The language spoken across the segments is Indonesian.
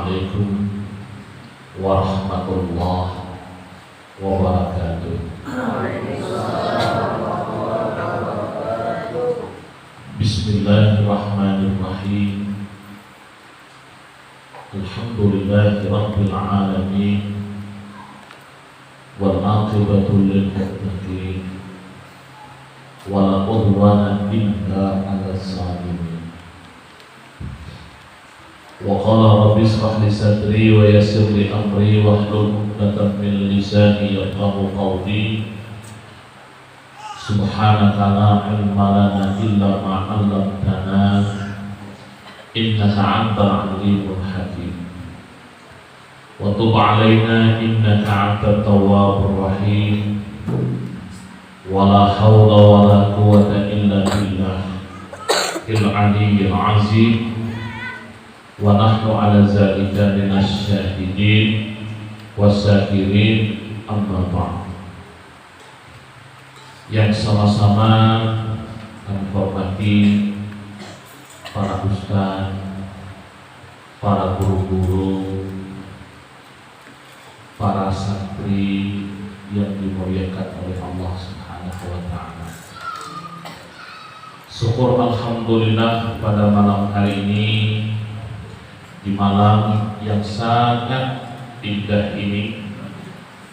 Assalamualaikum warahmatullahi wabarakatuh. Bismillahirrahmanirrahim. Alhamdulillahi rabbil alamin. Wal aqibatu lil muttaqin. Wala udwana illa 'alal zalimin. Wa qala rabbi ishrah li sadri wa yassir li amri wahlul 'uqdatam min lisani yafqahu qawli. Subhanaka la ilma lana illa ma 'allamtana innaka antal alimul hakim. Wa tub 'alaina innaka antat tawwabur rahim. Wa la haula wa la quwwata illa billahil aliyyil azim. Wa nahnu ala zalika minas syahidin wasyakirin, amma ba'd. Yang sama-sama kami hormati para ustaz, para guru-guru, para santri yang dimuliakan oleh Allah Subhanahu wa ta'ala. Syukur alhamdulillah pada malam hari ini, di malam yang sangat indah ini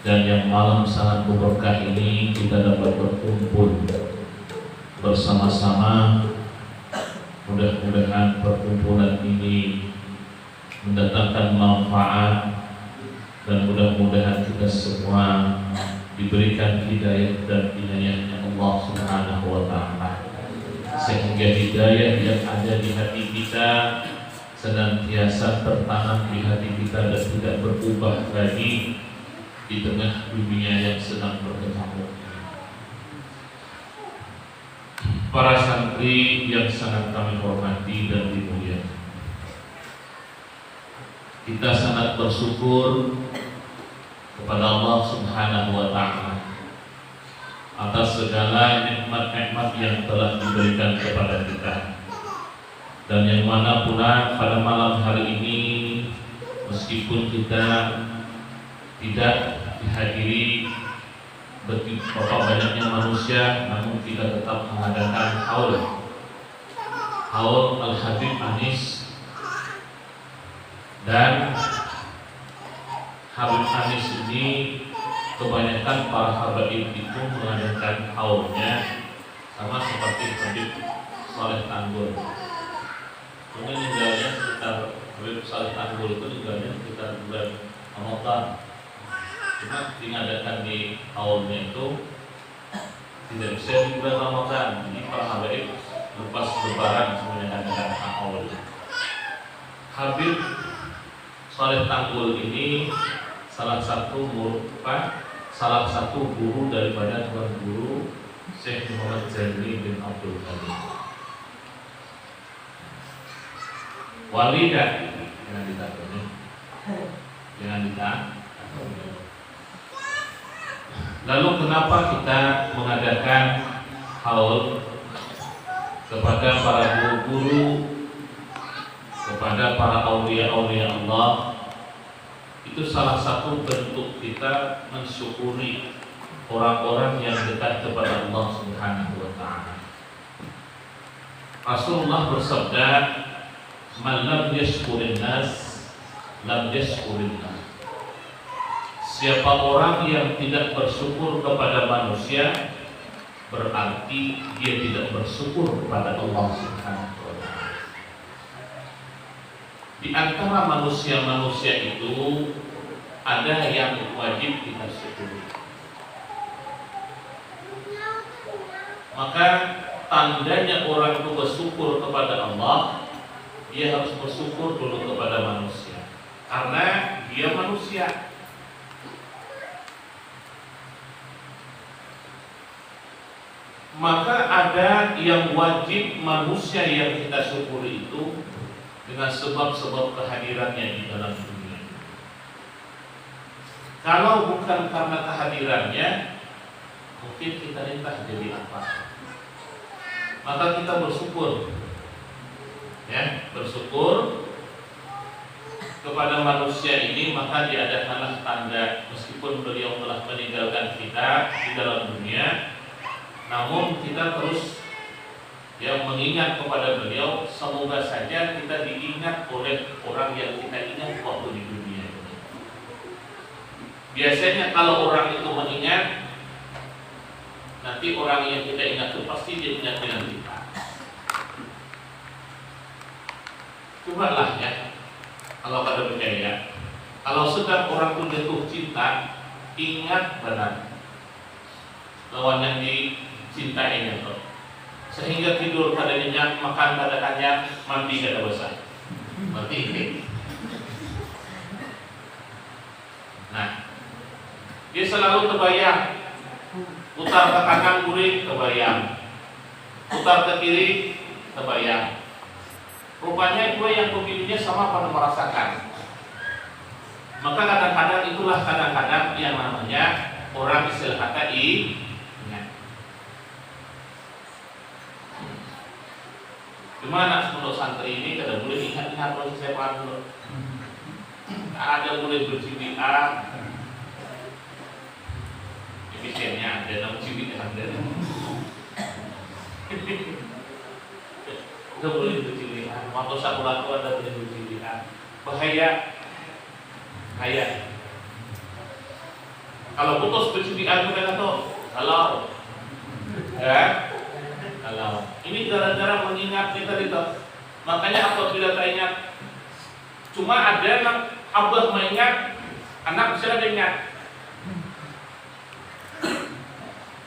dan yang malam sangat berkah ini, kita dapat berkumpul bersama-sama. Mudah-mudahan perkumpulan ini mendatangkan manfaat dan mudah-mudahan kita semua diberikan hidayah dan inayahnya Allah Subhanahu wa ta'ala, sehingga hidayah yang ada di hati kita senantiasa tertanam di hati kita dan tidak berubah lagi di tengah dunia yang sedang berkecamuk. Para santri yang sangat kami hormati dan dimuliakan, kita sangat bersyukur kepada Allah Subhanahu wa ta'ala atas segala nikmat-nikmat yang telah diberikan kepada kita. Dan yang mana pula pada malam hari ini, meskipun kita tidak dihadiri betapa banyaknya manusia, namun kita tetap mengadakan haul Al-Habib Anis. Dan Habib Anis ini kebanyakan para habaib itu mengadakan haulnya sama seperti Habib Saleh Tanggul. Mungkin tinggalnya sekitar Habib Saleh Tanggul itu tinggalnya sekitar bulan Ramadan. Cuma diadakan di haulnya itu tidak bisa di bulan Ramadan. Jadi para habaib lepas lebaran semuanya adakan haul. Habib Saleh Tanggul ini salah satu guru daripada tuan guru Syekh Muhammad Zaini bin Abdul Halim. Wali dan jangan ditakutnya, jangan ditakutnya. Lalu kenapa kita mengadakan haul kepada para guru-guru, kepada para aulia-aulia Allah? Itu salah satu bentuk kita mensyukuri orang-orang yang dekat kepada Allah Subhanahu wa ta'ala. Rasulullah bersabda, "Man lam yashkurin nas, lam yashkurillah." Siapa orang yang tidak bersyukur kepada manusia, berarti dia tidak bersyukur kepada Allah Subhanahu wa ta'ala. Di antara manusia-manusia itu ada yang wajib kita syukuri. Maka tandanya orang itu bersyukur kepada Allah, dia harus bersyukur dulu kepada manusia, karena dia manusia. Maka ada yang wajib manusia yang kita syukuri itu dengan sebab-sebab kehadirannya di dalam dunia. Kalau bukan karena kehadirannya, mungkin kita entah jadi apa. Maka kita bersyukur, ya, bersyukur kepada manusia ini, maka diadakanlah tanda meskipun beliau telah meninggalkan kita di dalam dunia, namun kita terus yang mengingat kepada beliau. Semoga saja kita diingat oleh orang yang kita ingat waktu di dunia ini. Biasanya kalau orang itu mengingat, nanti orang yang kita ingat itu pasti dia ingat dengan kita. Cobalah ya, kalau pada percaya, kalau sedang orang itu jatuh cinta, ingat benar lawan yang dicintainya itu, sehingga tidur pada nyenyak, makan pada kenyang, mandi kada bosan, mati ini. Nah, dia selalu terbayang, putar ke kanan kiri terbayang, putar ke kiri terbayang. Rupanya dua yang pemilihnya sama pada merasakan. Maka kadang-kadang itulah kadang-kadang yang namanya orang istilah kata ingat. Cuma anak pondok santri ini kada boleh ingat-ingat kalau saya paham dulu. Ada boleh bercibik-a. Efisiennya ada, namun cibik ada. Tidak boleh bercibik-a. Waktu sakulah itu ada boleh bercibik-a. Bahaya. Kalau putus bercibik-a itu kan kalau ya, kalau ini gara-gara mengingat kita itu. Makanya apabila kita ingat, cuma ada yang abah mengingat, anak bisa ingat.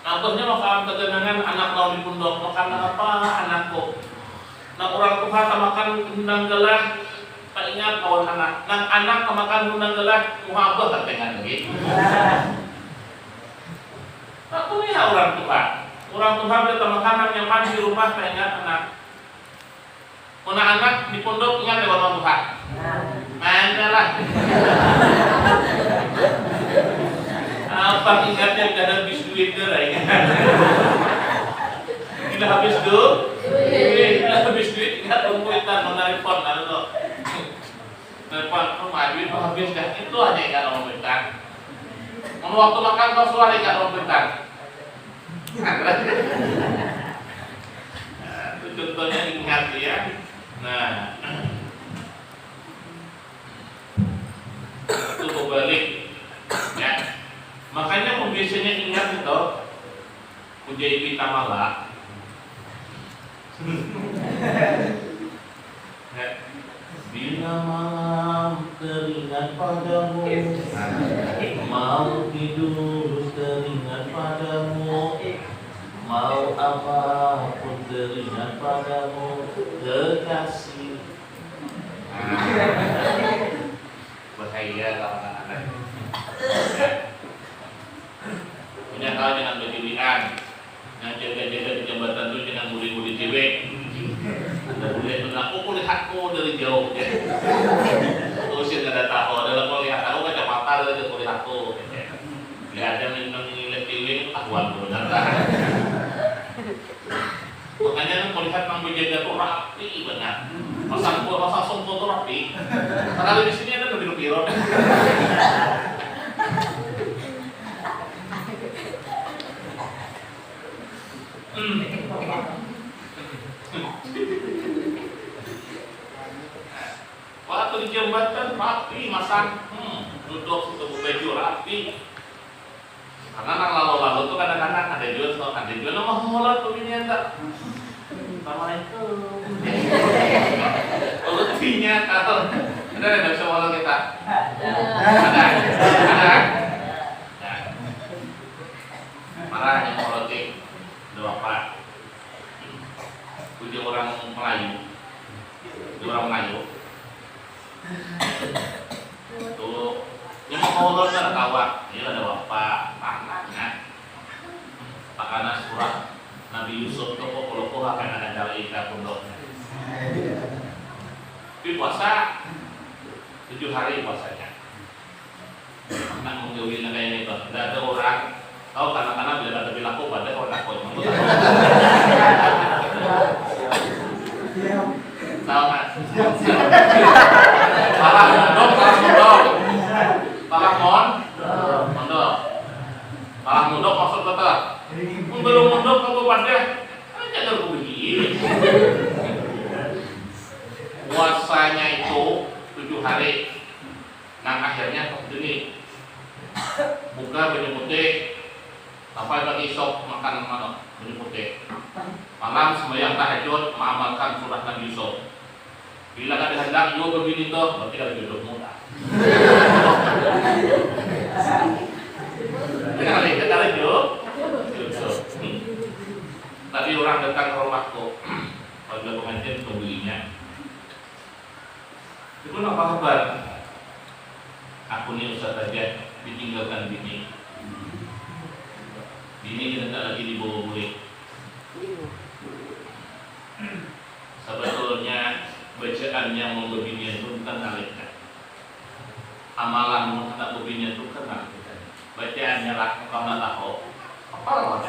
Abahnya makan ketenangan, anak lawan di pondok, makan apa anakku. Nah orang tua makan undang gelah, tak ingat kawan anak. Nah anak makan undang gelah, muha abah tak ingat lagi. Tak punya orang tua. Orang tua bila makanan nyaman di rumah tak ingat anak. Mana anak di pondok ingat lewat orang tua. Mana lah. Apa ingatnya gak ada habis duit gerai. Tidak habis duit, ingat pengkuitan menelpon lalu tuh. Telepon rumah duit habis dah, itu aja yang orang pengkuitan. Mau waktu makan kau suara yang orang pengkuitan. Itu contohnya ingat ya. Nah, itu kebalik ya. Makanya biasanya ingat itu Ujaibi Tamala. Bila malam teringat padamu, mau tidur teringat padamu, mau apapun teringat padamu, kekasih. Bahaya kalau anak-anak. Punya kalah dengan bercilian, yang jaga-jaga di jembatan itu dengan muli-muli cewek. Anda boleh bilang, aku lihatku dari jauh. Terus yang ada tahu, dalam kau lihat aku kacamata dari jauh lihatku. Lihat yang menilai cewek, akuan benar. Makanya kau lihat nang berjaga itu rapi benar. Pasang songkok itu rapi. Karena di sini ada lebih-lebih. Waktu di jembatan rapi masang, duduk suka baju rapi. Karena nang lalu-lalu tuh kadang-kadang ada juga nama holat begini tak. Assalamualaikum. Kalau tinya kalau ada bisa walau kita. Ada. Marah yang politik. Bapak punya orang Melayu, tuh yang mau ngolor kan kawat, dia ada bapak tanahnya, takana surah Nabi Yusuf tuh kalau akan ada cara ikat pondoknya. Tapi puasa 7 hari puasanya, akan mengjauhi kayak itu, tidak ada orang. Tahu karena bila ada bilaku pada orang takut. Tahu kan? Salah, dong wadah, jangan aku begini. Puasanya itu 7 hari. Nah akhirnya begini, buka baju putih, sampai pagi esok makan baju putih. Malam sembahyang tahajud, mengamalkan surah Nabi Yusuf. Bila ada hendak juga begini toh, berarti ada jodoh muda. Kita jodoh. Tadi orang datang ke rumahku, pada pengajian pembelinya. Itu apa kabar? Aku nih Ustaz aja ditinggalkan bini. Bini kita tak lagi dibawa boleh. Sebetulnya bacaan yang mau begini itu bukan alihkan. Amalan menghadap begini itu kan alihkan. Bacaannya lah kalau nak tahu apa lah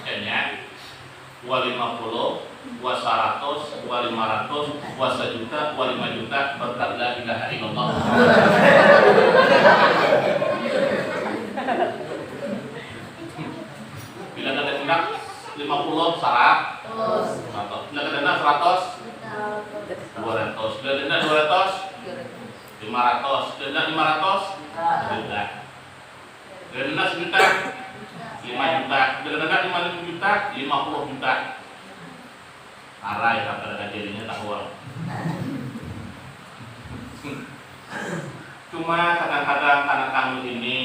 hanya 50, 100, 500, 1 juta, 5 juta berkat la ilaha illallah. Bila ada hendak 50 syarat, bila ada hendak 100, 200, bila ada hendak 200, 500, bila ada 500, 1 juta. Bila ada hendak 1 juta, 5 juta, bila ada 5 juta, 50 juta. Arah ya pada jadinya tahu. Cuma kadang-kadang anak kamu ini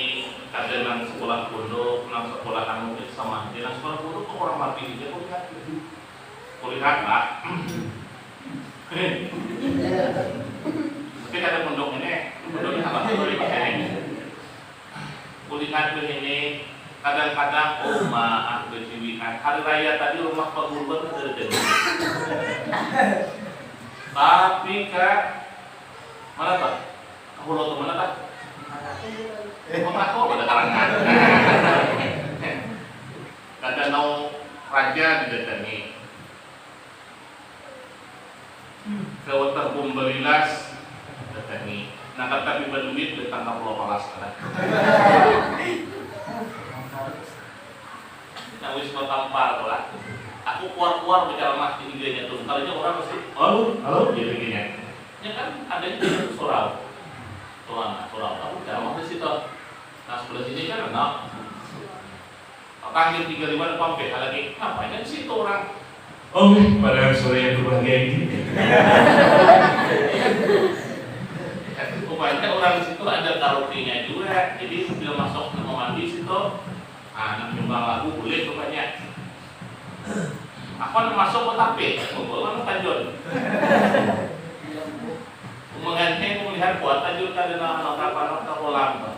kadang nang sekolah pondok, nang sekolah kamu itu sama dia nang sekolah pondok kok orang mati dia kulihat lah. Tapi ada pondok ini, pondoknya apa sih ini? Kulihat begini. Kadang-kadang maaf berciwikan hari raya tadi rumah Pak Gubernur ada jadi. Tapi Kak mana tak? Aku lo kemana tak? Aku pada karangan. Kadang mau raja didatangi. Kalau terbum berilas datangi. Nah tapi berduit datang ke Pulau Palas ada. Yang wis tampar lah. Aku keluar bicara mas di iganya tuh. Kalinya orang mesti, halo, jadi begini. Ya kan ada di surau. Aku bicara mas di situ. Nah sebelah sini kan enak. Kangen 35 pampe lagi. Ngapain di situ orang? Oh, pada sore yang berbahagia ini. Rupanya orang di situ ada karaoke-nya juga. Jadi bila masuk mau mandi situ. Anak nyumbang lagu boleh rupanya. Aku masuk ke tape, membawa tanjur. Mengenai melihat buat tanjur tadi nama kapal ke kolam tu.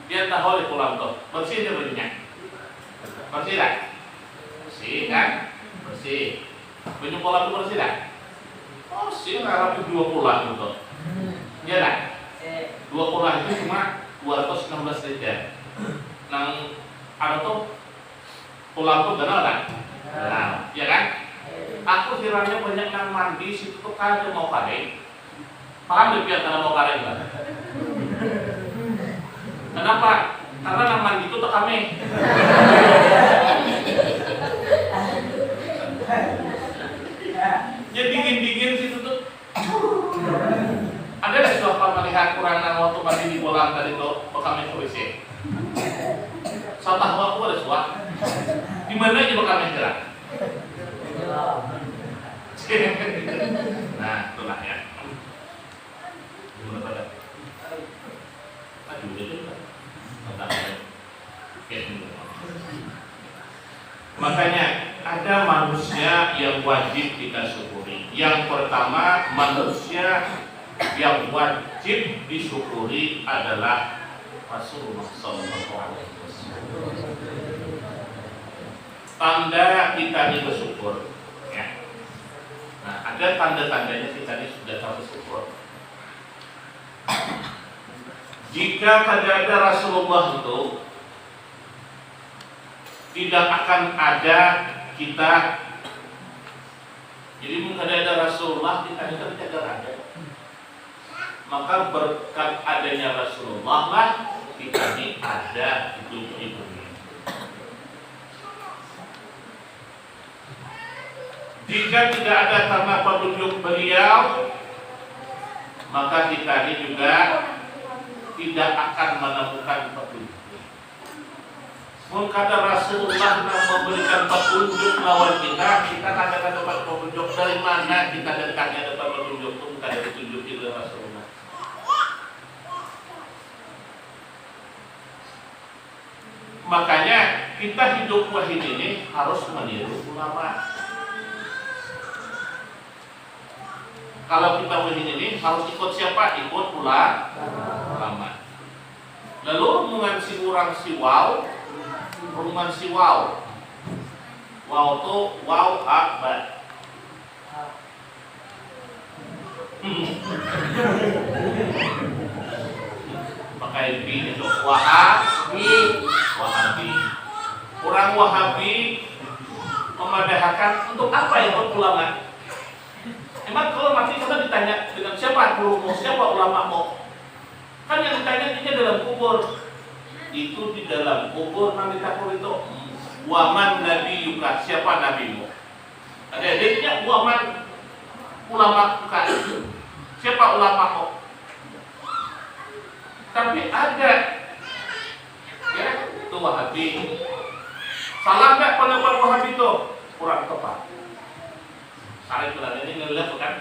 Dia tahu di kolam tu bersih dia bajunya. Bersih tak? Bersih kan? Bersih. Baju kolam tu bersih tak? Oh sih, harap 2 kolam tu. Iya tak? 2 kolam itu cuma 216 liter. Nang ada tuh kolam tuh kenal kan? Nah, ya kan? Aku kiranya banyak yang mandi situ tuh kan mau kare. Paham lebih karena mau kare enggak? Kenapa? Karena yang mandi itu tuh kami. Ya dingin situ tuh. Ada nggak siapa melihat kurang waktu mandi di kolam tadi tuh kami WC? Saya tahu aku ada suat. Di mana aja bakal gerak. Nah, itulah ya. Gimana pada? Aduh, itu kan. Makanya ada manusia yang wajib kita syukuri. Yang pertama, manusia yang wajib disyukuri adalah Rasulullah SAW. Tanda kita ini bersyukur ya. Nah ada tanda-tandanya kita ini sudah bersyukur. Jika tidak ada Rasulullah itu tidak akan ada kita. Jadi mungkin ada Rasulullah kita tidak ada. Maka berkat adanya Rasulullah lah kita ini ada hidup di dunia. Jika tidak ada karena petunjuk beliau, maka kita ini juga tidak akan menemukan petunjuk. Mungkin Rasulullah memberikan petunjuk lawan kita tidak dapat petunjuk. Dari mana kita dekatnya dapat petunjuk itu bukan dari petunjuk itu Rasulullah. Makanya kita hidup wahid ini harus meniru ulama. Kalau kita wahid ini harus ikut siapa? Ikut ulama. Lalu hubungan si orang si wow, hubungan si wow. Wow itu wow akbar. Pakai bi itu Wahabi. Orang Wahabi memadahkan untuk apa ikut ulama? Emang kalau mati kita ditanya dengan siapa gurumu, siapa ulamamu? Kan yang ditanya ini dalam kubur. Itu di dalam kubur nanti takut itu waman nabi yuka, siapa nabimu? Ada adiknya waman ulama bukan. Siapa ulamamu? Tapi ada ya itu Wahabi. Salah nggak pendapat Wahabi itu? Kurang tepat. Saling bulan ini ngelihat bukan?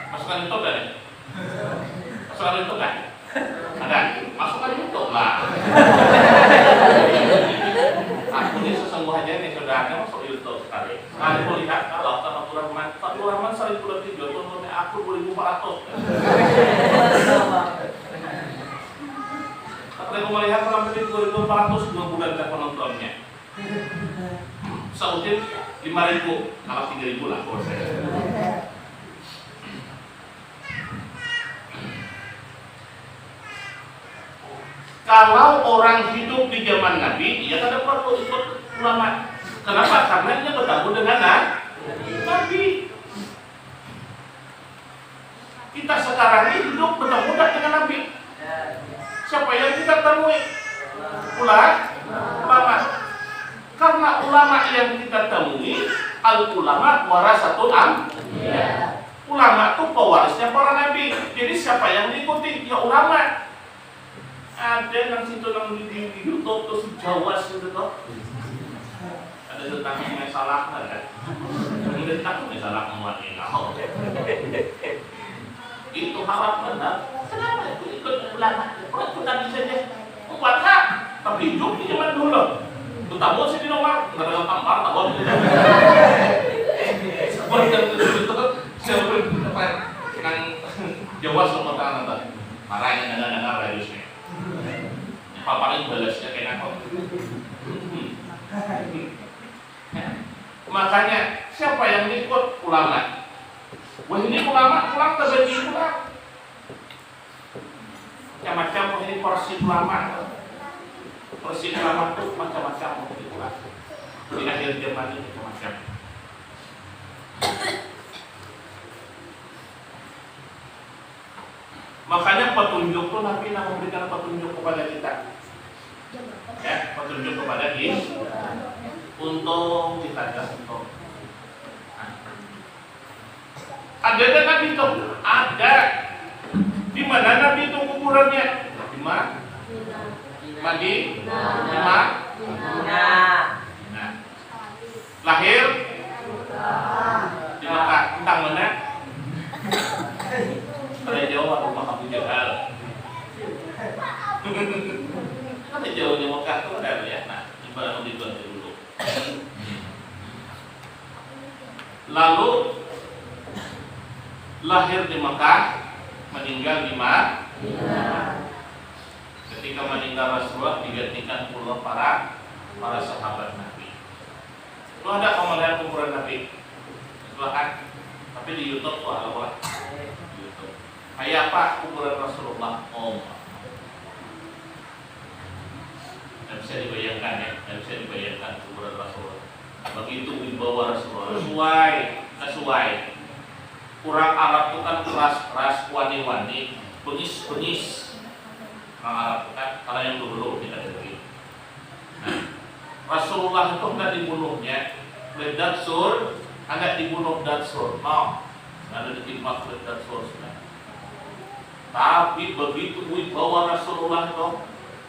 Masukan YouTube kan? Masukan YouTube kan? Ada? Masukan YouTube lah. Aku ini sesungguhnya nih saudara masuk YouTube sekali. Kali mau lihat kalau sama Pak Rahman saling bulan 3 tontonnya aku 2.400. Aku mau lihat kalau tadi 2.400 2 bulan tak penontonnya. Sautin 5.000, kalau 3.000 lah kalau saya. Kalau orang hidup di zaman Nabi, dia tidak perlu ikut ulama. Kenapa? Karena dia bergabung dengan Nabi. Kita sekarang ini hidup bergabung dengan Nabi. Siapa yang kita temui? Ulama. Karena ulama yang kita temui, al-ulama warasatul anbiya. Ulama itu pewarisnya para nabi. Jadi siapa yang diikuti? Ya ulama. Ada yang situ yang di YouTube terus Jawa situ tuh. Ada tentang yang salah kan? Yang tentang yang salah muat ini. Itu harap benar. Kenapa itu ikut ulama? Orang kita bisa aja membuat hak. Tapi hidup di zaman dulu. Itu tamu sih di nomor, nggak ada tampar, tahu. Seperti itu siapa apa? Nang Jawa semua tangan tadi. Marahnya dengar radiusnya. Paparin balasnya kayak apa? Makanya siapa yang ikut ulama? Wah ini ulama pulang terbagi pulang. Macam-macam ini porsi ulama. Porsi ulama itu macam-macam pulang. Di akhir zaman ini macam-macam. Makanya petunjuk itu Nabi memberikan petunjuk kepada kita. Ya, petunjuk kepada kita untuk kita jatuh. Ada Nabi itu? Ada. Di mana Nabi itu kuburannya? Di mana? Madinah. Lahir di Mekah. Tentang mana? Ada Jawa rumah Abu Jahal. Ada Jawanya Mekah itu ada ya. Nah, ibarat dibantu dulu. Lalu lahir di Mekah, meninggal di Madinah. Ketika meninggal Rasulullah digantikan pula para sahabat Nabi. Itu ada pemeliharaan kuburan Nabi. Silahkan. Tapi di YouTube tuh ada lah. YouTube. Kayak apa kuburan Rasulullah? Tidak bisa dibayangkan ya. Tidak bisa dibayangkan kuburan Rasulullah. Begitu wibawa Rasulullah. Sesuai. Orang Arab itu kan keras wani-wani, bengis. Orang Arab itu kan kalau yang dulu kita dengar. Nah, Rasulullah itu nggak dibunuhnya Datsur, agak dibunuh Datsur. No, ada dimaksud Datsur sudah. Tapi begitu wibawa Rasulullah itu,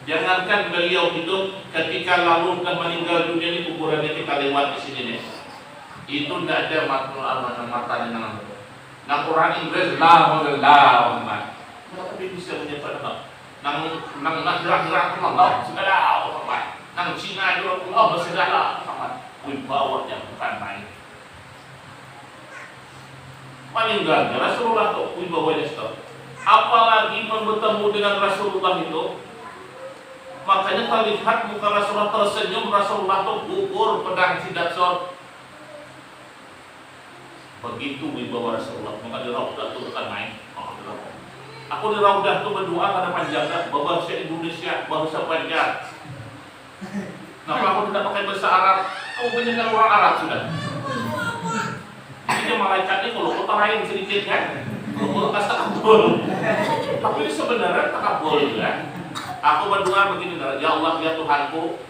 jangankan beliau hidup, ketika lalu dan meninggal dunia ini kuburannya kita lewat di sini nih. Itu tidak ada mata dengan nang Quran Inggris lah, tapi bisa menyebabkan nang gerak-gerak Allah segala Allah, nang Cina juga Allah segala Allah, wibawanya bukan main. Meninggalnya Rasulullah tuh wibawanya stop. Apalagi bertemu dengan Rasulullah itu, makanya terlihat muka Rasulullah tersenyum, Rasulullah tuh gugur pedang Datsur. Begitu wibawa Rasulullah, maka di Raudah itu bukan main. Aku di Raudah itu berdoa karena panjangnya bahasa Indonesia, bahasa Banjar. Kenapa aku tidak pakai bahasa Arab? Kamu banyak orang Arab sudah. Ini malaikatnya kalau kota lain sedikit kan, kalau kota takabul. Tapi sebenarnya takabul ya. Aku berdoa begini, ya Allah ya Tuhanku,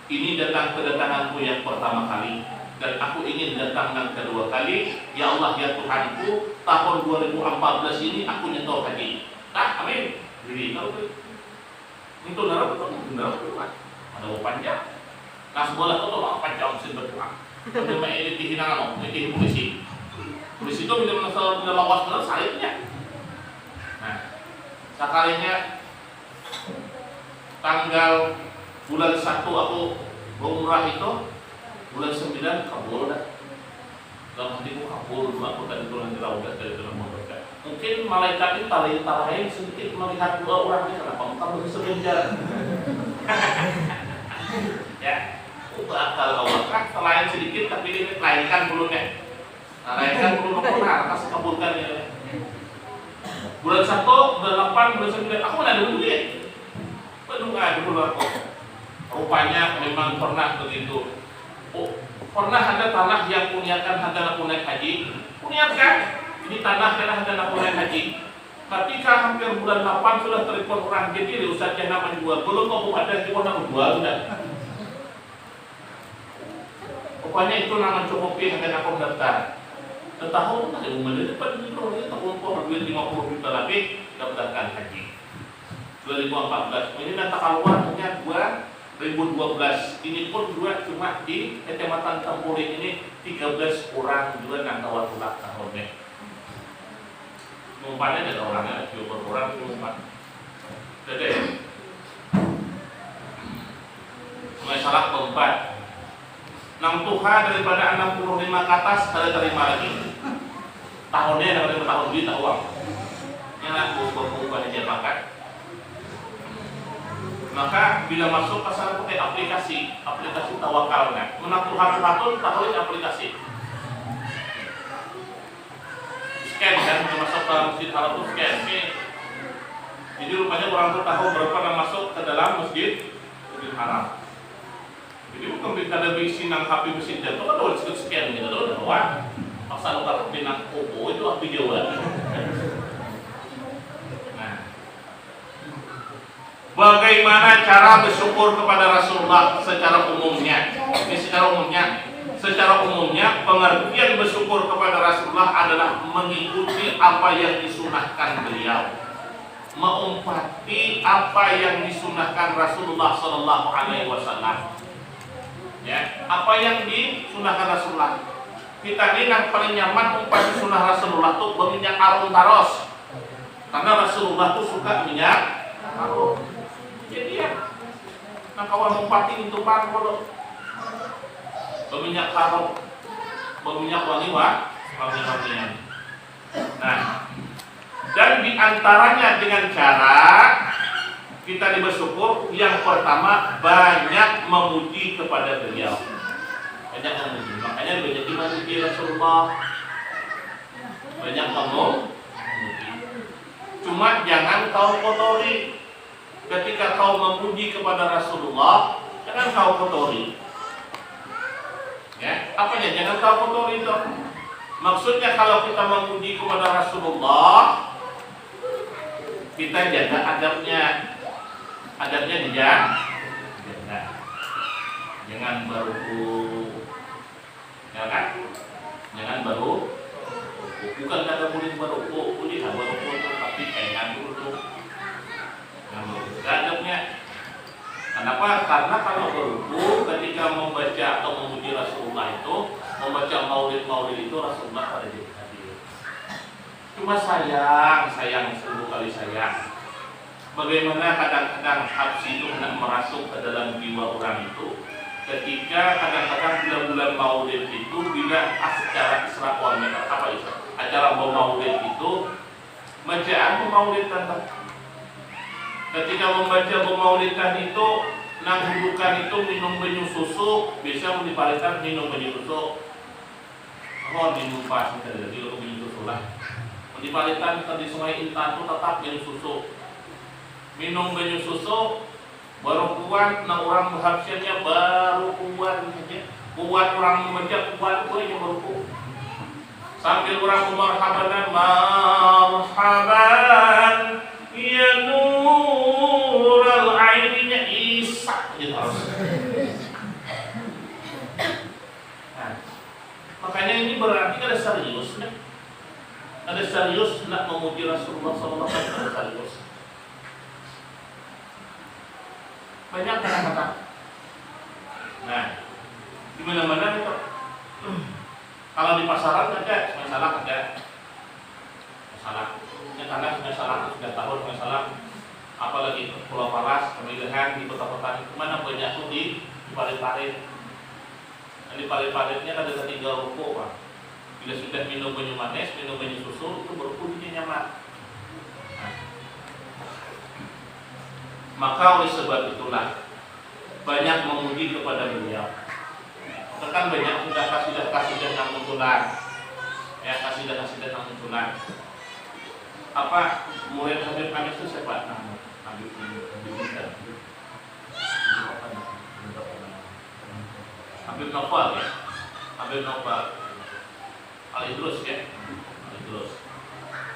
ini datang kedatanganku yang pertama kali. Dan aku ingin datang yang kedua kali. Ya Allah ya Tuhanku, tahun 2014 ini aku nyetor haji. Amin. Jadi kalau itu nara betul, ada panjang. Nah sebelah itu lah panjang sih berdoa. Untuk meneliti hinaan, meneliti polisi. Polisi itu bila lawas benar salibnya. Nah, sekalinya tanggal bulan 1 aku berumrah itu. Bulan 9 kabul dah. Dalam hatiku kabul, aku tadi turun di Raudah dari dalam mereka. Mungkin malaikat itu talain sedikit melihat dua orang ini, kenapa kamu bisa sebenjar? Ya, akal Allah kan talain sedikit tapi ini lainkan bulunya. Lainkan bulu benar, kasih kabulkan ya. Bulan 1, bulan 8, bulan 9, aku mana ada duit? Berdoa dulu aku. Rupanya memang pernah begitu. Oh, pernah ada tanah yang punyakan hadana naik haji, punyakan ini tanah adalah hadana naik haji. Ketika hampir bulan 8 sudah telepon orang jadi di Ustaz yang nama jual, belum mau ada jual nama jual sudah. Pokoknya itu nama cukupin hadana aku daftar. Setahun ada umur depan itu tahun duit 50 juta lebih daftarkan haji. 2014 ini data keluar hanya 2012 ini pun juga cuma di Kecamatan Tempuri ini 13 orang juga yang tahu tahunnya. Umpannya ada orangnya, juga berkurang umpan. Jadi masalah keempat, nang Tuhan daripada 65 ke atas ada terima lagi. Tahunnya ada terima tahun duit uang. Yang aku berubah aja makan. Maka bila masuk ke sana pakai aplikasi tawakalnya. Menang Tuhan tahuin aplikasi. Scan kan, masuk ke masjid Haram itu scan. Jadi rupanya orang itu tahu berapa yang masuk ke dalam masjid Haram. Jadi bukan kita ada isi nang HP mesin jatuh kan udah disebut scan gitu loh, wah. Pasal kalau pinang kopo itu HP Jawa. Bagaimana cara bersyukur kepada Rasulullah secara umumnya? Ini secara umumnya pengertian bersyukur kepada Rasulullah adalah mengikuti apa yang disunahkan beliau, mengumpati apa yang disunahkan Rasulullah Sallallahu Alaihi Wasallam. Ya, apa yang disunahkan Rasulullah. Kita ini yang paling nyaman umpati sunnah Rasulullah itu berminyak harum taros, karena Rasulullah itu suka minyak harum. Jadi ya, nah kawan umpati itu pan kalau berminyak harum, berminyak wangi-wangian. Nah, dan diantaranya dengan cara kita bersyukur, yang pertama banyak memuji kepada beliau, banyak memuji. Makanya banyak dimuji Rasulullah, banyak memuji. Cuma jangan kau kotori. Ketika kau memuji kepada Rasulullah, jangan kau kotori. Ya, apanya? Jangan kau kotori itu. Maksudnya kalau kita memuji kepada Rasulullah, kita jaga adabnya dijaga. Jangan baru ya kan? Jangan baru bukan kata kulit baru kulit baru tuh tapi kayak dulu tuh adabnya. Kenapa? Karena kalau berwudu ketika membaca atau memuji Rasulullah itu, membaca maulid itu Rasulullah pada hadir. Cuma sayang 1000 kali sayang. Bagaimana kadang-kadang habsi itu hendak merasuk ke dalam jiwa orang itu, ketika kadang-kadang bulan-bulan maulid itu bila acara Isra wal Mi'raj acara maulid itu bacaan maulid tentang ketika membaca maulidan itu nang bukan itu minum banyu susu bisa dibalikan minum banyu susu minum pas jadi banyu susu lah dibalikan di Sungai Intan itu tetap banyu susu minum banyu susu baru kuat nah orang berhabsiannya baru kuat saja kuat orang membaca kuat yang baru kuat sambil orang marhaban ya nural aininya isak gitu harus. Nah, makanya ini berarti ada serius nak memuji Rasulullah SAW ada serius. Banyak kata-kata. Nah, di mana-mana itu. Kalau di pasaran ada masalah karena masalah sudah tahun masalah apalagi Pulau Palas, pemilihan di kota-kota itu mana banyak tuh di parit-parit. Nah, di parit-paritnya ada 3 ruko Pak. Bila sudah minum banyu manis, minum banyu susu itu berkudinya nyaman. Nah, maka oleh sebab itulah banyak memuji kepada beliau. Kan banyak sudah kasidah yang munculan, ya kasidah yang munculan. Apa mulai Habib Anis itu siapa? Habib Novel ya, Habib Novel Al-Idrus ya, Al-Idrus.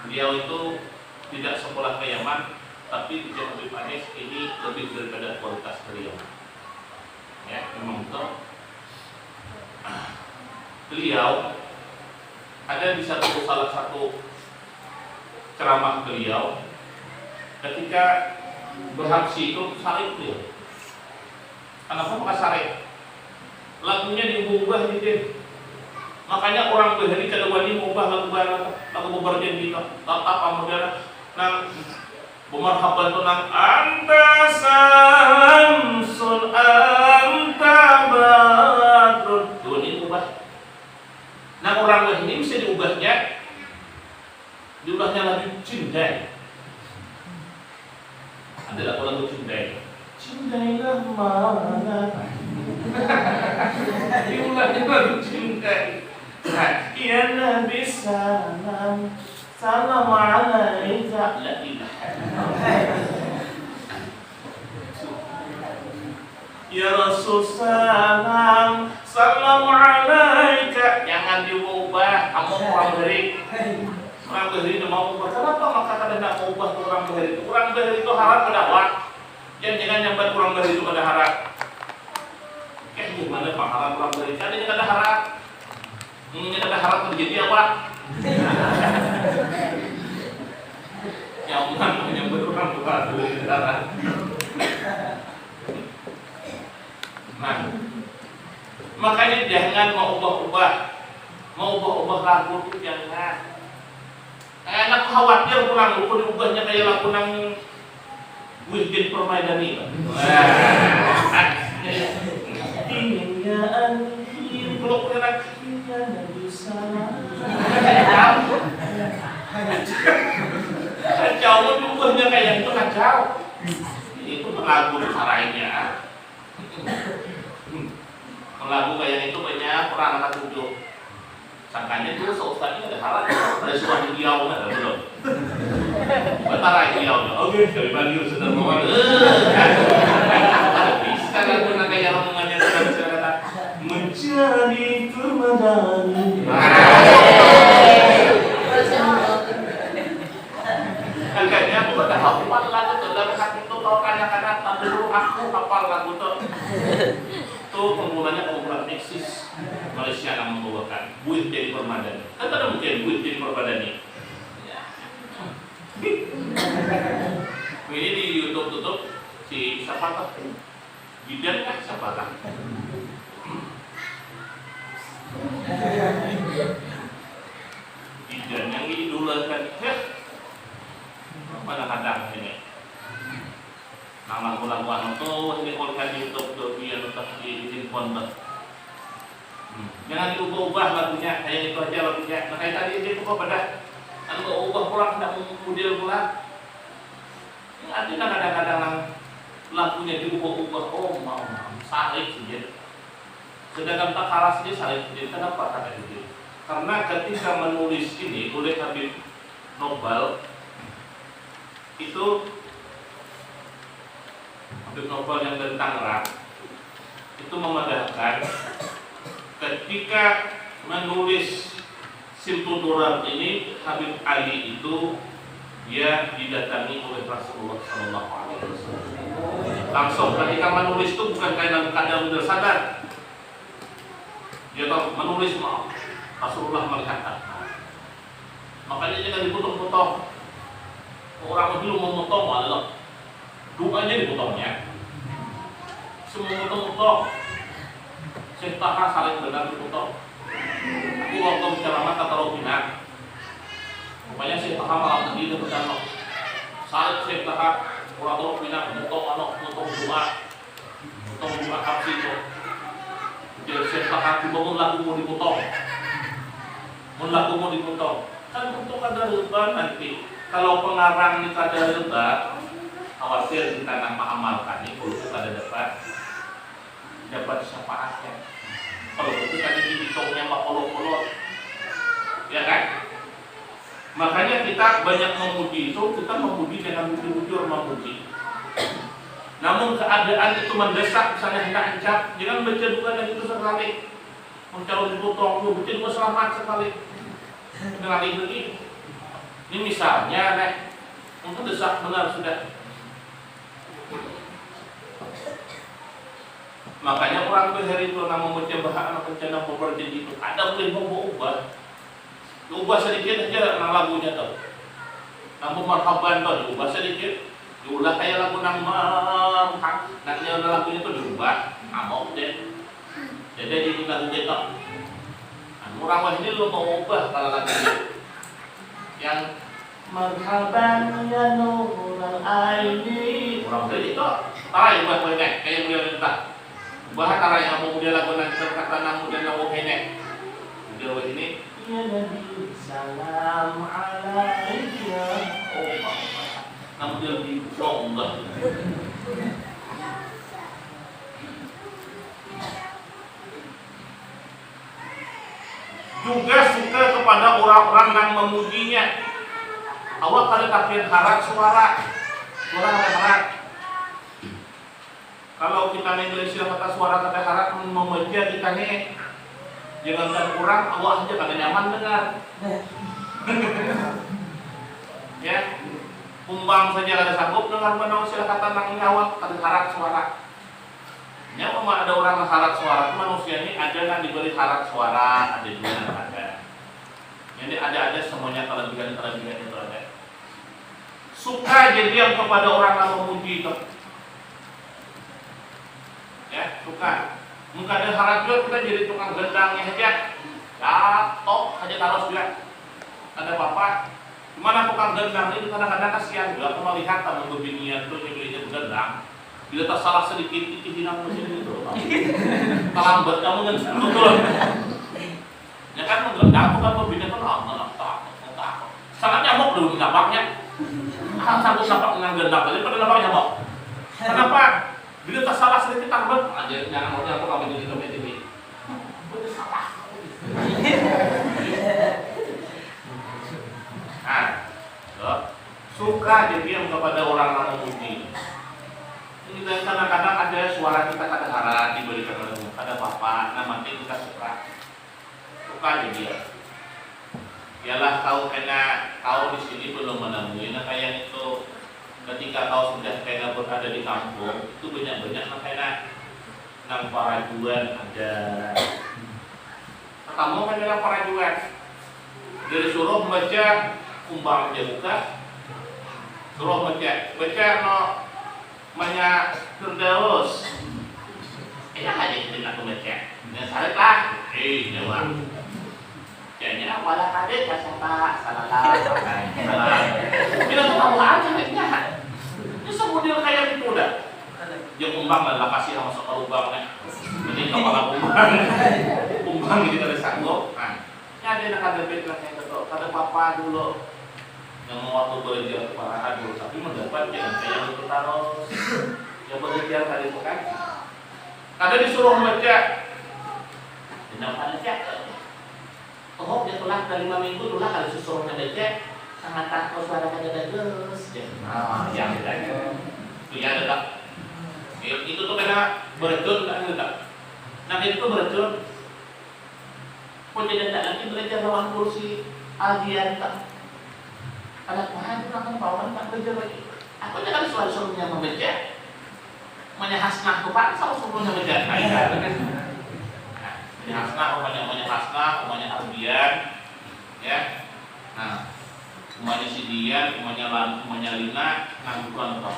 Beliau itu tidak sekolah ke Yaman, tapi di Habib Anis ini lebih daripada kualitas beliau. Ya, memang itu. Beliau ada di salah satu ceramah beliau ketika berhabsi itu salib beliau. Kenapa pakai salib? Lagunya diubah gitu. Makanya orang beheri kada wani mengubah lagu beberjan gitu. Tetap kemudian nang bumarhaban tu nang anta samsul anta badrun. Tuh ini ubah. Nah orang ini bisa diubahnya lagi cindai. Ada lagu cindai. Cindailah mana? Diulahnya lagu cindai. Ya Nabi salam alaika la ilaha. Ya Rasul salam alaika. Jangan diubah. Kamu orang beri. Orang beheri itu mau ubah. Kenapa maka kadang tidak mau ubah orang beheri itu? Orang beheri itu harap berdakwah. Jangan nyambat orang beheri itu pada harap. Kayak gimana Pak harap orang beheri? Kan ini ada harap. Ini ada harap terjadi apa? Yang mana nyambat orang beheri darah. Nah, makanya jangan mau ubah lagu itu jangan. Enak khawatir pulang lupa diubahnya kayak lagu nang Wihdin Permaidani. Ingin anjir kalau kena ya bisa. Jauh diubahnya kayak itu kacau. Itu lagu caranya. Lagu kayak itu banyak orang anak tujuh. Sangkanya dulu seustadnya ada harap ada suara hiau ada belum? Betara hiau. Oke, dari Banyu sudah mau. Bisa kan pernah kayak rombongannya sudah mencari permadani. Angkanya aku udah hafal lagu tuh dalam hati itu tau kadang-kadang tak dulu aku hafal lagu tuh. Tuh penggunanya kumpulan Nexus Malaysia yang membawa. duit jadi permadani. Kan ada mungkin duit jadi permadani. Ini di YouTube si siapa tuh? Bidan kan siapa tuh? Bidan yang diidolakan ya. Mana kadang ini. Nama lagu-lagu tuh ini kalau kan YouTube tuh biar tetap di konten. Jangan diubah-ubah lagunya, kayak itu aja lagunya. Nah kayak tadi itu kok pada kalau ubah pulang tidak mudil pulang. Artinya kadang-kadang lagunya diubah-ubah. Oh mau salib saja. Sedangkan takara saja salib saja. Kenapa kata itu? Karena ketika menulis ini oleh Habib Nobel itu Habib Nobel yang dari Tangerang itu memandangkan ketika menulis Simtul Durab ini Habib Ali itu dia didatangi oleh Rasulullah Sallallahu Alaihi Wasallam. Langsung ketika menulis itu bukan karena kadang benar sadar, dia tahu menulis mau Rasulullah melihat. Makanya jangan dipotong-potong. Orang dulu memotong adalah doanya dipotongnya. Semua potong-potong. Syekh Taha saling benar dipotong. Aku waktu menceramah kata Robina, rupanya Syekh Taha malam tadi dia berkata, saling Syekh Taha orang Robina potong doa kapsi itu. Jadi Syekh Taha juga pun lagu mau dipotong. Kan untuk ada riba nanti. Kalau pengarang ini ada riba, khawatir kita nama amalkan ini kalau kita ada dapat syafaatnya. Kalau itu tadi dihitungnya makhluk-makhluk, ya kan? Makanya kita banyak memuji itu, kita memuji dengan bujur-bujur memuji. Namun keadaan itu mendesak, misalnya hendak ancap, jangan baca juga dan itu sekali. Mencalon dipotong, baca juga selamat sekali. Dengan ini. Ini misalnya, untuk desak benar sudah. Makanya orang berhari itu nama membaca bahasa rencana berjanji itu ada boleh mau ubah sedikit aja nama lagunya tuh. Nama marhaban tuh diubah sedikit, diulah kayak lagu nama nanti lagunya tuh diubah, amok deh. Jadi ini lagu kita. Orang wah ini lo mau ubah kalau lagunya yang marhaban ya nurul aini. Orang tadi itu, tahu ubah banyak kayak beliau minta. Bahkan arah yang mau dia lakukan kata namu dan namu ini dia buat ini ya Nabi salam alaika namu dia di Allah juga suka kepada orang-orang yang memujinya. Awak kali takbir harat suara harat. Kalau kita mengistilah kata suara kata harap memuji kita nih, jangan kurang, awak aja kagak nyaman dengar. Ya, kumbang saja ada sanggup dengar menau istilah kata nang awak kata harap suara. Nyawa mah ada orang harap suara, manusia ini ada yang diberi harap suara, ada juga yang ada. Jadi ada semuanya kelebihan itu ada. Suka jadi yang kepada orang yang memuji itu. Ya, suka. Mungkin ada harap juga kita jadi tukang gendangnya aja. Jatuh aja taruh juga. Ada bapak. Gimana tukang gendang itu kadang-kadang kasihan juga. Aku melihat tamu berbinian itu yang belinya gendang. Bila tak salah sedikit itu hilang mesin itu. Terlambat kamu kan betul. Ya kan menggendang tukang berbinian itu takut. Sangat nyamuk dulu nampaknya. Sanggup nampak dengan gendang tadi pada nampak nyamuk. Kenapa? Bila tak salah sedikit tambah aja jangan mau nyamuk kamu jadi dompet ini. Betul salah. Nah, suka jadi yang kepada orang yang memuji. Ini kadang-kadang ada suara kita kadang-kadang diberikan oleh ada bapak, nama kita suka jadi ya. Ialah kau di sini belum menemui, nah kayak itu. Ketika kau sudah kena berada di kampung, itu banyak-banyak makanya nang parajuan ada. tamu kan adalah para jual. Dia disuruh membaca kumbang aja buka. Suruh baca no banyak Firdaus. Hadis tidak aku baca. Dan salat lah. Jawab. Jadinya wala hadis kasapa salah. Kita tahu aja enggak. Ini semodel kayak gitu dah. Dia kumbang lah kasih sama sok kumbang. Jadi kepala kumbang gitu ada sanggup. Nah, ya ada bed lah kayak gitu. Kata papa dulu yang waktu belajar kepala dulu, tapi mendapat jangan kayak gitu taruh. Yang belajar tadi itu kan. Ada disuruh membaca. Tidak baca. Oh, dia pulang dari 5 minggu dulu kalau disuruh membaca sangat takut suara kada bagus. Nah, yang bedanya. Itu ya ada. Itu tuh kena beracun kan enggak? Nah, itu beracun. Kok jadi tidak lagi belajar lawan kursi aldian tak? Ada bahan itu akan bawaan tak belajar lagi. Aku jangan suara-suaranya membaca. Menyahasnah tuh Pak, sama suruhnya membaca. Menyahasnah, umanya aldian, ya. Nah, umanya sidian, umanya lina, bukan toh.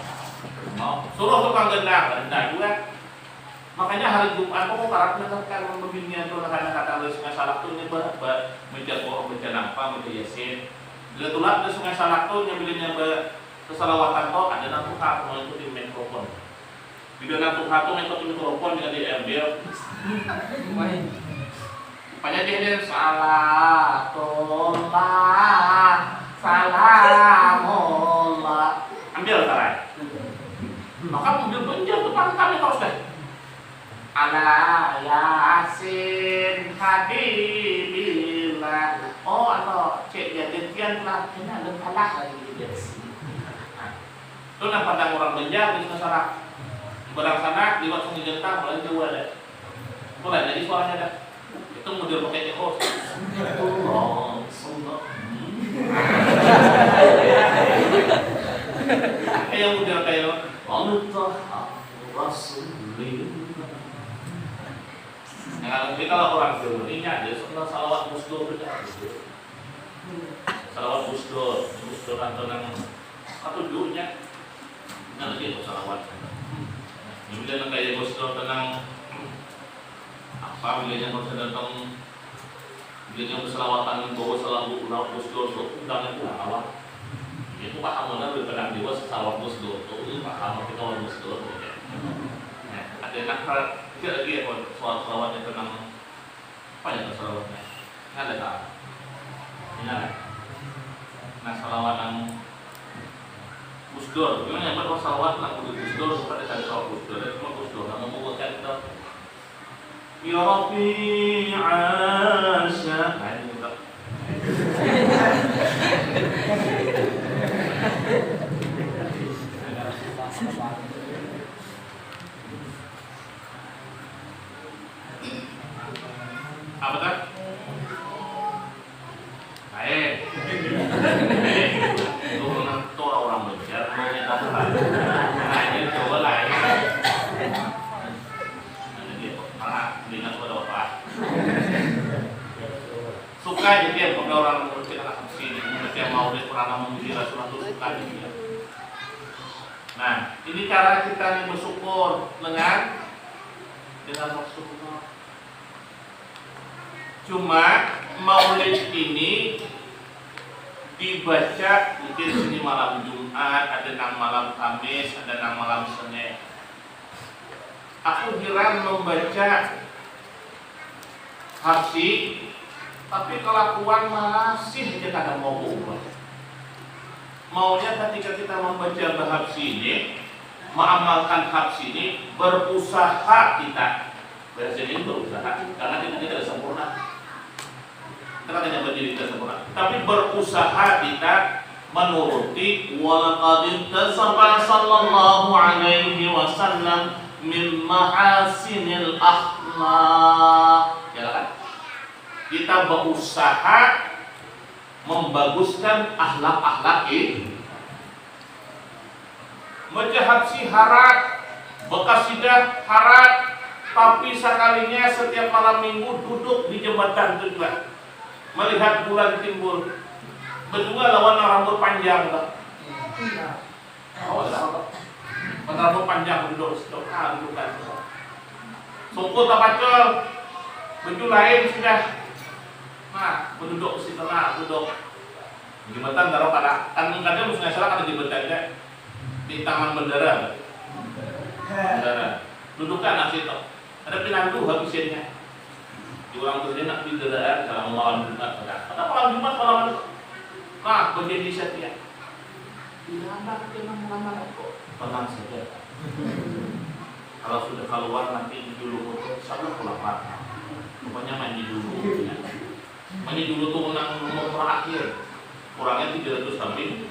Mau suruh tukang gendang juga. Makanya hari Jumat aku karena menekan membina itu kata-kata sungai Salak tuh nyoba baca nampak baca Yasin. Bila tulak di sungai Salak tuh nyabilinya kesalawatan tuh ada nanti mau itu di mikrofon. Bila nanti satu metode mikrofon dengan di RBL. Banyak dia salamullah. Ambil salah. Maka mobil benjol tuh kami terus deh. Ala yasin habibillah. Oh ano cek ya gantian lah ini ada kalah lagi gitu guys. Itu nak pandang orang benjol di masyarakat. Barang sana di waktu digentang mulai jauh ada. Mulai jadi suaranya ada. Itu model pakai echo. Allah, Allah. Kayak model kayak Allah Rasulullah. Nah, kalau orang Jawa ini ada salawat musdur saja. Salawat musdur atau dunia. Nah, dia salawat. Kemudian kayak musdur tentang apa bilanya kalau tentang bilanya berselawatan bawa salamu ulang musdur undang itu awal. Itu paham mana berkenaan dewa salawat musdur. Itu paham kita salawat musdur. Nah, ada nakal tidak lagi ya soal salawatnya tentang apa ya salawatnya? Nggak ada tak? Ingat? Nah salawatan musdur, gimana yang salawat lagu musdur seperti tadi salawat musdur, itu cuma musdur, nggak membuatkan kita. Ya Rabbi Asya. Nah ini kita. Apa kan? Baik. Itu orang belajar, mau kita bukan. Nah ini coba lah. Nanti dia malah ingat pada apa? Suka jadi kalau orang mengerti anak sini, mengerti mau dia pernah memuji Rasulullah itu suka dia. Nah ini cara kita bersyukur dengan Rasulullah. Cuma maulid ini dibaca mungkin sini malam Jumat, ada nang malam Kamis, ada nang malam Senin. Aku heran membaca Hafsi, tapi kelakuan masih aja kadang mau ubah. Maunya ketika kita membaca Hafsi ini, mengamalkan Hafsi ini, berusaha kita. Bahasa ini berusaha, karena kita tidak sempurna. Kita tidak berdiri tidak sempurna, tapi berusaha kita menuruti walaqad intasaba sallallahu alaihi wasallam min mahasinil akhlaq. Ya kan? Kita berusaha membaguskan akhlak-akhlak ini. Baca Hafsi harat, bekasidah harat, Tapi sekalinya setiap malam minggu duduk di jembatan itu juga, melihat bulan timbul, berdua lawan rambut panjang tak? Oh, rambut panjang duduk sedokan dudukan. Sungguh tak pacul, baju lain sudah. Nah, berduduk di situ lah, duduk jembatan taruh pada kadang musuhnya salah ada jembatannya di taman bendera. Dudukkan nasi itu. Ada pinandu habisnya. Di orang tuh dia nak bendera kalau malam Jumat pada. Ada malam Jumat malam itu. Nah, berjanji setia. Dilamar kita malam kok. Tenang saja. Kalau sudah keluar nanti dulu satu pulang mata. Pokoknya mandi dulu. Mandi dulu tuh menang nomor terakhir. Kurangnya 300 kambing.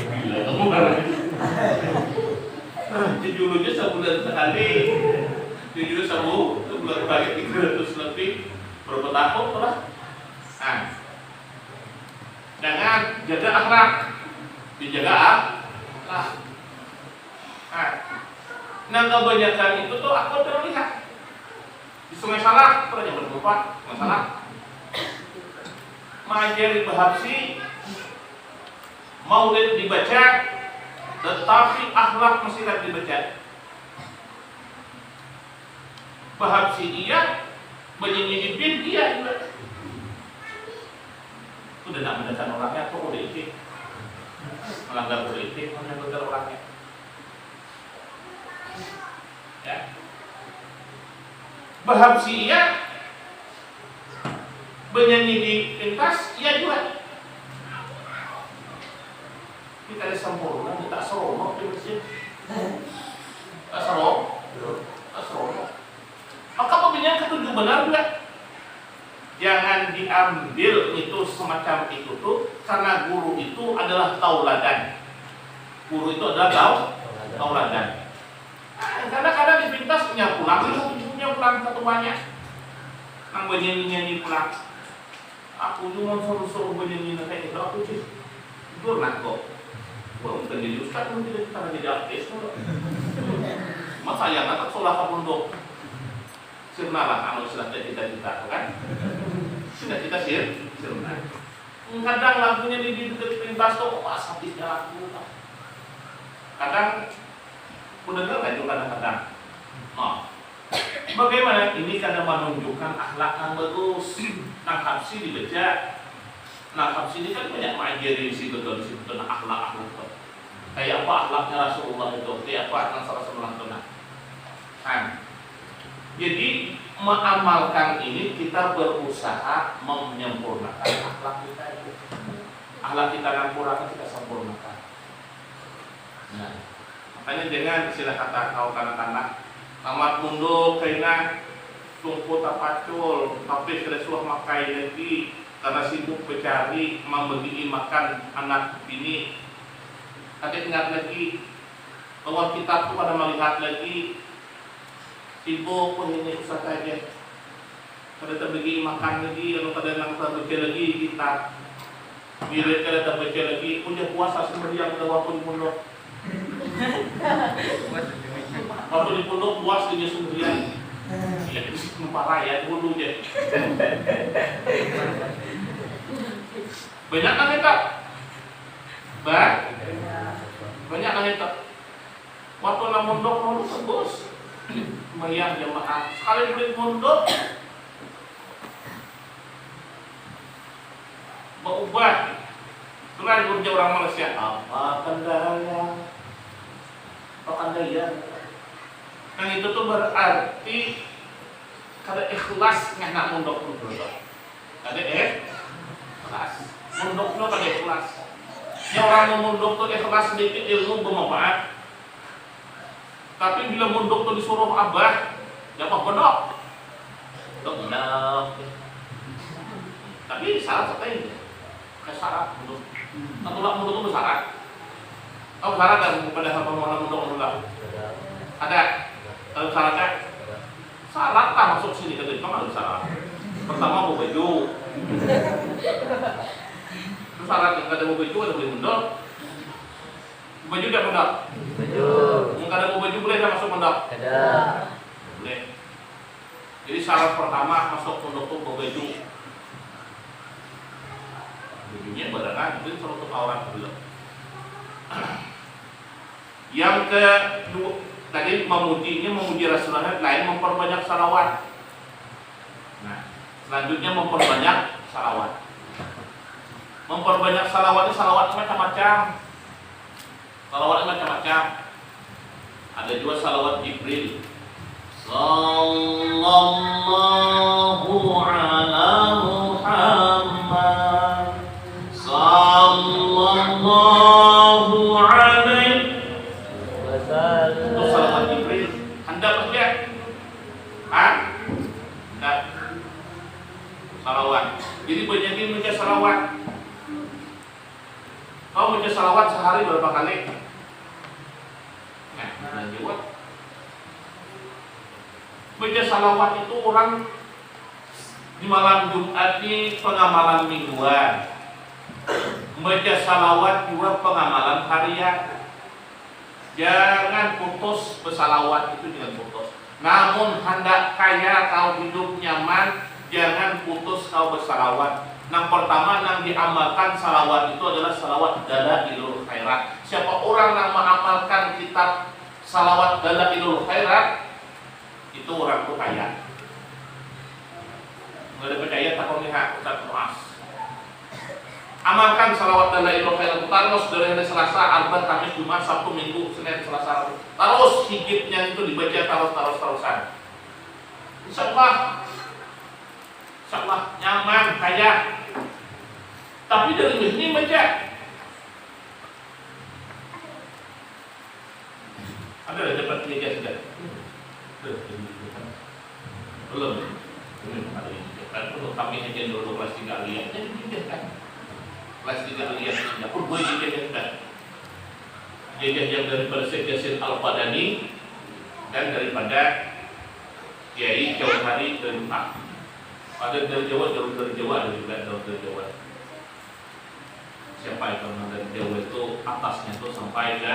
Gila, kamu kan? Dulunya sebulan sekali. Dulu sebulan sekali 300 lebih. Berapa tahun lah? Nah, jangan jaga akhlak, dijaga akhlak. Nah, kebanyakan itu tuh aku terlihat di Sungai Salak, pernah yang berempat, Sungai Salak. Mengajari Bahabsi, maulid dibaca, tetapi akhlak mesti tidak dibaca. Bahabsi iya, menyinyirin dia juga. Udah nak mendekat orangnya, kok udah ikut melanggar politik, melanggar orangnya. Ya. Bahabsi iya, bernyanyi di pentas, iya juga. Kita ada sempurna, kita seronok di masjid. Tak seronok. Maka pembinaan ketujuh benar juga. Jangan diambil itu semacam itu tuh, karena guru itu adalah tauladan. Guru itu adalah tauladan. Kadang-kadang di pentas punya pulang satu banyak. Nang bernyanyi pulang. Aku cuma suruh bernyanyi kayak itu, aku sih tidur nak kok. Gua bukan jadi ustaz, pun tidak kita jadi artis. Masa yang atas sekolah kapundok. Sirnalah anu sudah cita-cita kan? Cita-cita sirna. Kadang lagunya di dekat pentas tuh pas habisnya lagu. Kadang mendengar nggak itu kadang-kadang. Nah, bagaimana ini kadang menunjukkan akhlak yang bagus. Nang Habsi dibaca. Nang Habsi ini kan banyak mengajari di situ tentang akhlak. Kayak apa akhlaknya Rasulullah itu? Kayak apa yang Rasulullah itu? Nah, jadi mengamalkan ini kita berusaha menyempurnakan akhlak kita itu. Akhlak kita yang kurang kita sempurnakan. Nah, makanya jangan istilah kata kau kanak-kanak tamat munduk kaina tungku tapacul tapi sudah makai lagi karena sibuk mencari membeli makan anak bini. Ada ingat lagi bahwa kitab itu pada melihat lagi sibuk pun ini usaha aja. Kada terbagi makan lagi, kalau kada nang terbaca lagi kitab. Bila kada terbaca lagi, punya puasa sembahyang kada waktu pondok. Waktu di pondok puas dia sembahyang. Ya itu parah ya dulu je. Banyak kan kita? Banyak kan kita? Waktu nang pondok tebus. Bayang jemaah sekali beli mondok berubah. Itulah kerja orang Malaysia. Apa kendaya? Yang itu tuh berarti kada ikhlas nak mondok dulu. Kada ikhlas. Mondok no kada ikhlas. Yang orang mau mondok tuh ikhlas sedikit ilmu bermanfaat. Tapi bila mondok tuh disuruh abah, ya apa pondok? Pondok. Tapi syarat katanya, kayak syarat mondok. Atau lah mondok itu syarat. Tahu syarat kan pada apa mau mondok dulu? Ada. Tahu syaratnya? Syarat tak masuk sini kata cuma ada syarat. Pertama mau baju. Terus syarat yang ada mau baju ada beli mondok. Baju dia mondok. Baju. Muka ada baju boleh dah masuk pondok? Ada. Boleh. Jadi syarat pertama masuk pondok tuh bawa baju. Bajunya badangan itu selalu aurat dulu. Yang kedua tadi memuji Rasulullah, lain memperbanyak salawat. Nah, selanjutnya memperbanyak salawat. Memperbanyak salawatnya salawat macam-macam. Salawatnya macam-macam. Ada juga salawat Jibril. Sallallahu ala Muhammad. Sallallahu alaihi wasallam. Itu salawat Jibril. Anda baca? Nah, salawat. Jadi banyakin baca salawat. Kau baca salawat sehari berapa kali? Nah, jawab. Baca salawat itu orang di malam Jumat ini pengamalan mingguan. Baca salawat juga pengamalan harian. Jangan putus bersalawat, itu jangan putus. Namun hendak kaya kau hidup nyaman, jangan putus kau bersalawat. Yang pertama yang diamalkan salawat itu adalah salawat Dalailul Khairat. Siapa orang yang mengamalkan kitab salawat Dalailul Khairat, itu orang itu kaya. Nggak ada percaya tak kau lihat Ustaz Muas. Amalkan salawat Dalailul Khairat terus dari hari Selasa, Arba, Kamis, Jumat, Sabtu, Minggu, Senin, Selasa, Rabu. Terus hidupnya itu dibaca terusan. Insyaallah nyaman, kaya. Tapi dari ini baca. Ada dapat tiga sudah. Belum. Ada ini. Kalau kami aja dulu kelas 3 aliyah, jadi kan. Kelas 3 aliyah sudah pun boleh dijadikan. Jajah yang daripada Syekh Yasir Al-Fadani dan daripada Kiai Jauhari dari Pak. Ada dari Jawa, jauh dari Jawa, ada juga jauh dari Jawa. Siapa yang pernah dari Jawa itu atasnya itu sampai ke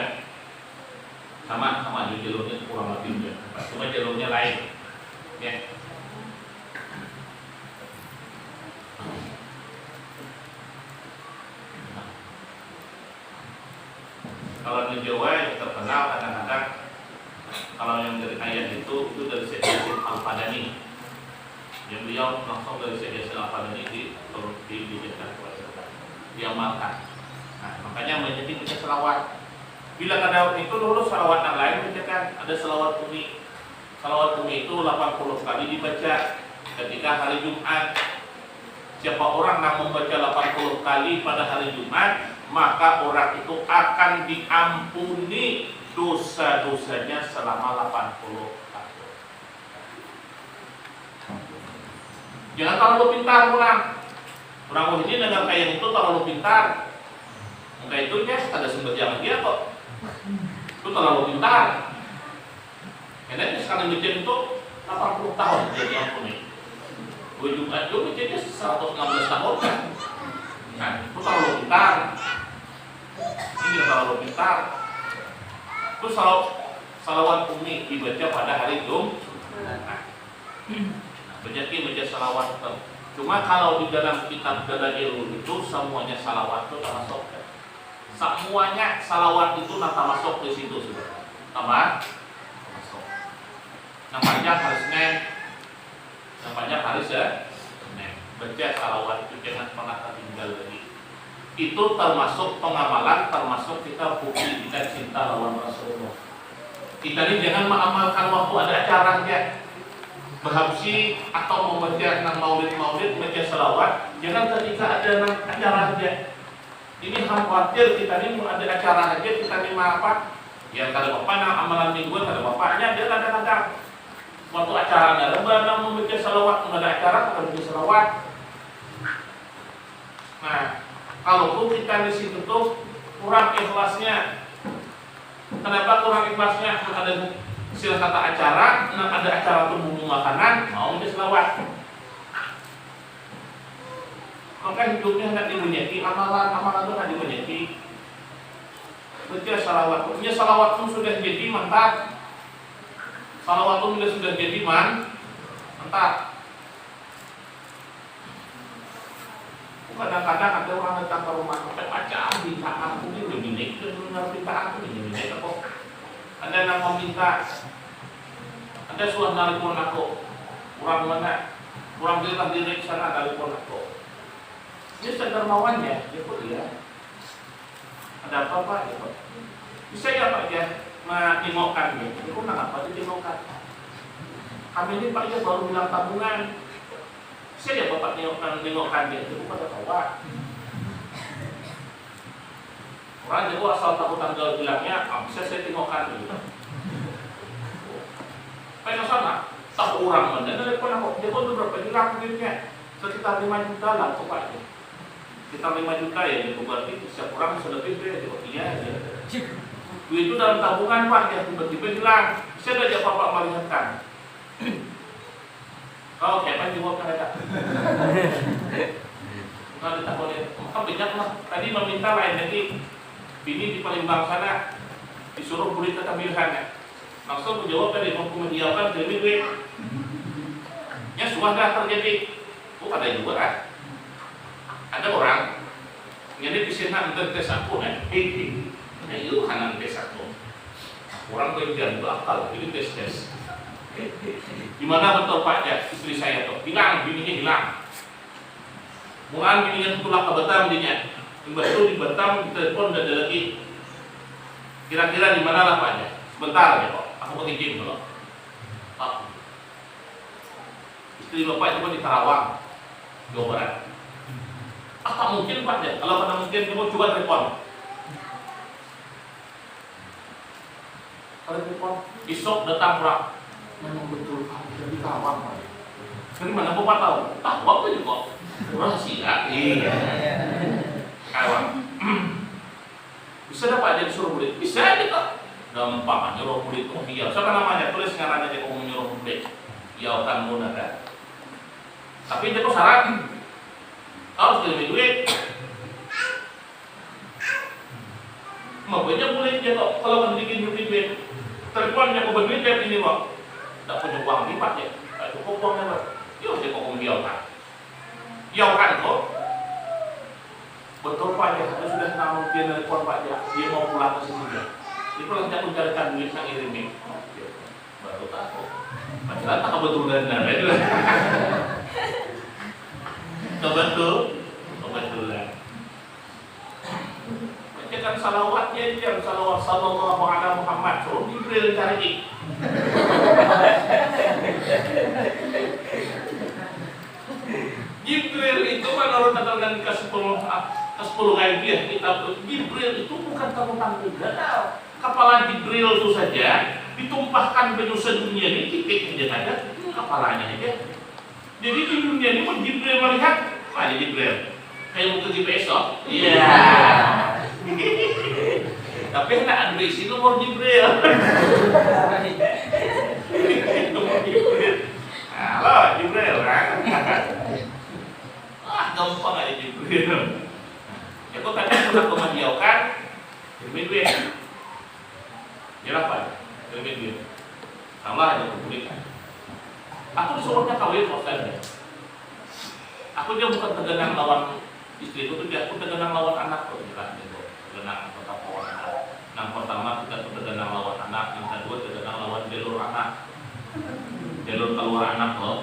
sama jalurnya kurang lebih ya. Cuma jalurnya lain, ya. Kalau di Jawa yang terkenal kadang-kadang kalau yang dari ayat itu dari Syekh Yasir Al-Fadani. Yang beliau langsung dari Syekh Yasir Al-Fadani diamalkan. Nah, makanya menjadi baca selawat. Bila ada itu dulu selawat yang lain bacakan. Ada selawat umi. Selawat umi itu 80 kali dibaca ketika hari Jumat. Siapa orang yang membaca 80 kali pada hari Jumat, maka orang itu akan diampuni dosa-dosanya selama 80 tahun. Jangan terlalu pintar pulang. Orang ini dengan kayak itu terlalu pintar. Enggak itu ya ada sumber jangan dia kok. Itu terlalu pintar. Karena sekali baca itu 80 tahun dia diampuni. Dua Jumat itu bacanya 116 tahun kan. Nah, itu terlalu pintar. Ini terlalu pintar. Itu salawat umi dibaca pada hari Jumat. Baca salawat. Cuma kalau di dalam kitab Dalailul itu semuanya salawat itu termasuk. Semuanya salawat itu termasuk di situ sudah. Termasuk. Yang panjang hari Senin. Yang panjang hari Senin. Baca salawat itu jangan pernah tertinggal lagi. Itu termasuk pengamalan, termasuk kita bukti kita cinta lawan Rasulullah. Kita ini jangan mengamalkan waktu ada acaranya. Berhabsi atau membaca tentang maulid baca salawat, jangan ketika ada acara aja. Ini khawatir kita ini mau ada acara aja kita ini apa? Ya kada bapak nak amalan mingguan kada bapaknya dia kadang-kadang waktu acara ada lebaran membaca salawat, ada acara kada baca salawat. Nah, kalau kita di situ tuh kurang ikhlasnya. Kenapa kurang ikhlasnya? Ada sila kata acara, ada acara tubuh makanan, mau minta selawat. Maka hidupnya tidak dibunyaki, amalan itu tidak dibunyaki. baca salawat. Punya salawat pun sudah jadi mantap. Salawat pun sudah jadi mantap. Kadang-kadang ada orang datang ke rumah sampai macam minta aku ini begini, minta aku ini kok. Ada yang mau minta, ada suara telepon aku, orang mana, orang bilang diri sana telepon aku. Ini sedermawan ya, dia pun ya. Ada apa-apa ya Pak? Bisa ya Pak ya menengokkan ya? Dia pun apa ditengokkan? Kami ini Pak ya baru bilang tabungan. Bisa ya Bapak nengokkan dia? Dia pun pada tahu. Orang jago asal tahu tanggal bilangnya, bisa saya tengokkan dulu. Kayak sana, tahu orang mana? Dari pun aku, dia pun berapa hilang duitnya? Sekitar 5 juta lah tuh Pak. Sekitar 5 juta ya, itu berarti setiap orang bisa lebih deh, iya ya. Duit itu dalam tabungan Pak, ya tiba-tiba hilang. Bisa saja Bapak melihatkan. Oh, kayak apa jawab kan ada? Nggak ditakutin, kan banyak lah. Tadi meminta lain jadi. Bini di Palembang sana disuruh beli ketambilannya. Langsung menjawab tadi mau mendialkan jadi duit. Ya sudah terjadi. Ada juga kan? Ada orang jadi di sini nanti tes aku nih. Nah itu kanan tes aku. Orang kerjaan bakal jadi tes. Gimana betul Pak ya istri saya tuh hilang, bininya hilang. Mulaan bininya tulak ke Batam dinya. Baru di Batam di telepon udah ada lagi. Kira-kira di mana lah Pak ya? Sebentar ya Pak. Aku mau izin dulu. Pak. Istri Bapak coba di Karawang, Jawa Barat. Tak mungkin Pak ya. Kalau pada mungkin kamu coba telepon. Kalau telepon, besok datang Pak. Memang betul Pak di Karawang Pak. Dari mana Bapak tahu? Tahu apa juga? Rahasia. Iya. Kawan, bisa dapat jadi suruh beli, bisa aja kok. Gampang nyuruh beli itu iya. Siapa namanya tulis ngaran aja kamu nyuruh beli. Ya kan mudah kan. Tapi itu syarat harus kirim duit. Makanya boleh dia kok kalau kan bikin duit. Teleponnya kau berduit kayak ini kok. Tak punya uang lipat ya. Tak cukup uangnya Pak. Yuk dia kok membiarkan. Ya kan kok. Betul Pak ya, saya sudah tahu dia nelfon Pak ya, dia mau pulang ke sini ya. Itu nanti aku carikan duit yang ini. Baru tahu. Padahal tak kebetulan itu. Kebetulan. Bacakan salawatnya dia, salawat sallallahu alaihi Muhammad. Suruh Jibril cari. Jibril itu menurut keterangan ke-10 Ghaibiyah kitab Jibril itu bukan tamu-tamu gagal. Kepala Jibril itu saja ditumpahkan penuh sedunia ini titik aja ada kepalanya aja. Jadi di dunia ini pun Jibril melihat, ada Jibril kayak mau ke GPS oh? Iya. Tapi hendak ada isi nomor Jibril. Nomor Jibril. Halo Jibril kan? Gampang aja Jibril. Ya kok tadi sudah kemadiaukan kirimin duit. Ya apa? Kirimin duit. Tambah aja publik. Aku disuruhnya kawin maksudnya. Aku dia bukan tergenang lawan istri itu, dia aku tergenang lawan anak kok jelas gitu. Tergenang tetap lawan anak. Yang pertama kita tergenang lawan anak, yang kedua tergenang lawan jalur anak. Jalur keluar anak loh.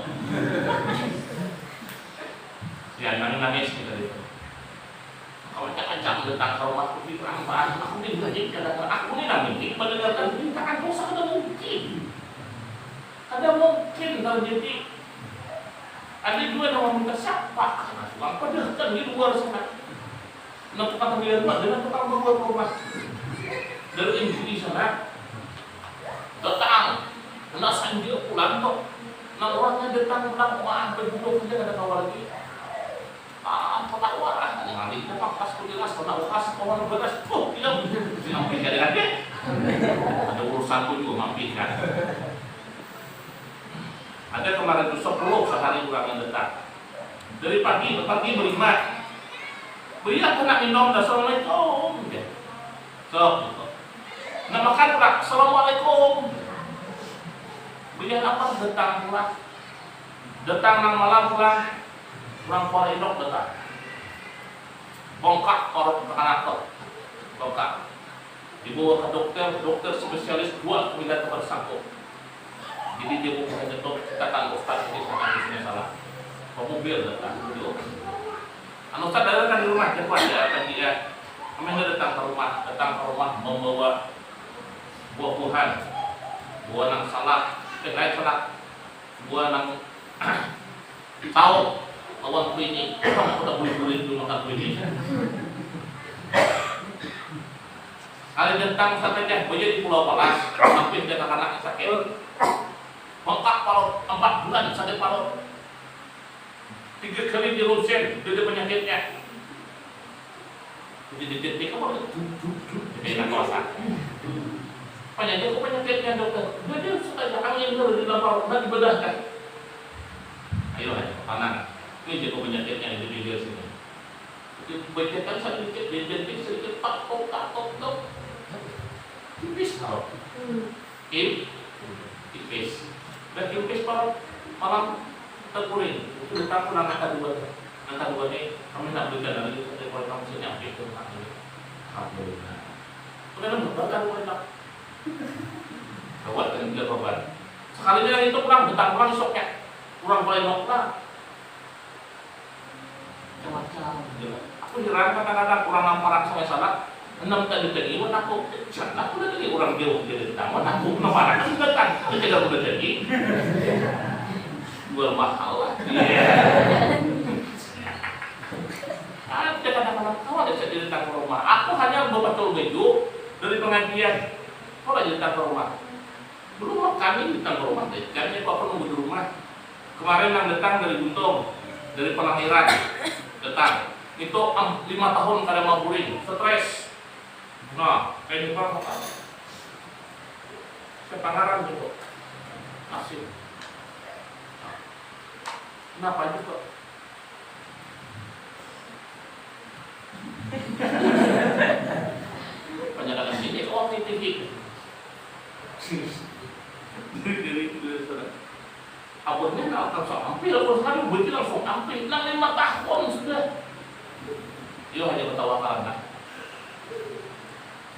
Ya nangis gitu. Kalau jangan datang ke rumahku di perambahan, aku ini gaji kadang-kadang aku ini nanti mendengarkan permintaan dosa ada mungkin terjadi. Ada juga yang meminta siapa? Padahal kan di luar sana. Nah tukang pemilihan rumah dengan tukang membuat rumah dari injili sana datang, nasan dia pulang kok. Nah orangnya datang pulang wah berduduk saja ada kawal lagi. Petawar, nanti kita pas kuliah karena ukas kawan bekas, tidak mampir kan dia. Ada urusan pun juga mampir kan. Ada kemarin itu 10 sehari kurang datang. Dari pagi berlima. Beliau kena minum dan assalamualaikum. So, Nah makan pula, assalamualaikum. Bilian apa datang pula, datang nang malam pulang, pulang kuala indok datang. Bongkak orang anak bongkak. Dibawa ke dokter spesialis dua kemudian tersangkut. Jadi dia bukan dokter, kata Ustaz ini salah. Mobil datang, anu Ustaz datang di rumah, dia akan dia. Kami datang ke rumah membawa buah-buahan, buah nang salak, buah nang tahu, awan kuini, kamu tak boleh dulu makan kuini. Kali datang saja, boyo di Pulau Palas, sampai dia anak sakit, bengkak parut 4 bulan sakit parut, 3 kali dirusin, dia penyakitnya. Jadi kamu enak kuasa. Penyakitnya dokter. Dia suka angin dulu di dalam parut, nanti dibedahkan. Ayo panas. Ini jago penyakitnya di bibir sini. Bedakan sedikit, identik sedikit, tak. Tipis parut. Tipis. Dan tipis parut malam terkuring. Itu datang pulang angka 2 ini kami nak berikan lagi dari kamu sini ambil ke rumah ini. Alhamdulillah. Kemudian berbakar banyak. Kawat dan dia korban. Sekalinya itu pulang esoknya. Kurang pulang. Macam-macam. Aku heran kadang-kadang kurang namparan sampai salah. 6 tadi iwan aku. Jangan aku udah jadi orang jauh jadi tamu. Aku namparan aku datang. Itu tidak udah jadi. Jual mahal lah. Ada kadang-kadang awal saya datang ke rumah. Aku hanya betul baju dari pengajian. Kau lagi datang ke rumah. Belum kami datang ke rumah. Kami kok nunggu di rumah. Kemarin yang datang dari Guntung, dari Pelahiran datang. Itu 5 tahun kada mau buring, stres. Nah, kayak gitu apa? Sepangaran gitu. Asik. Kenapa juga? Penyerangan ini TV. Dari abornya nggak akan sampai, kalau sekali begitu langsung sampai, 5 tahun sudah. Dia hanya ketawa karena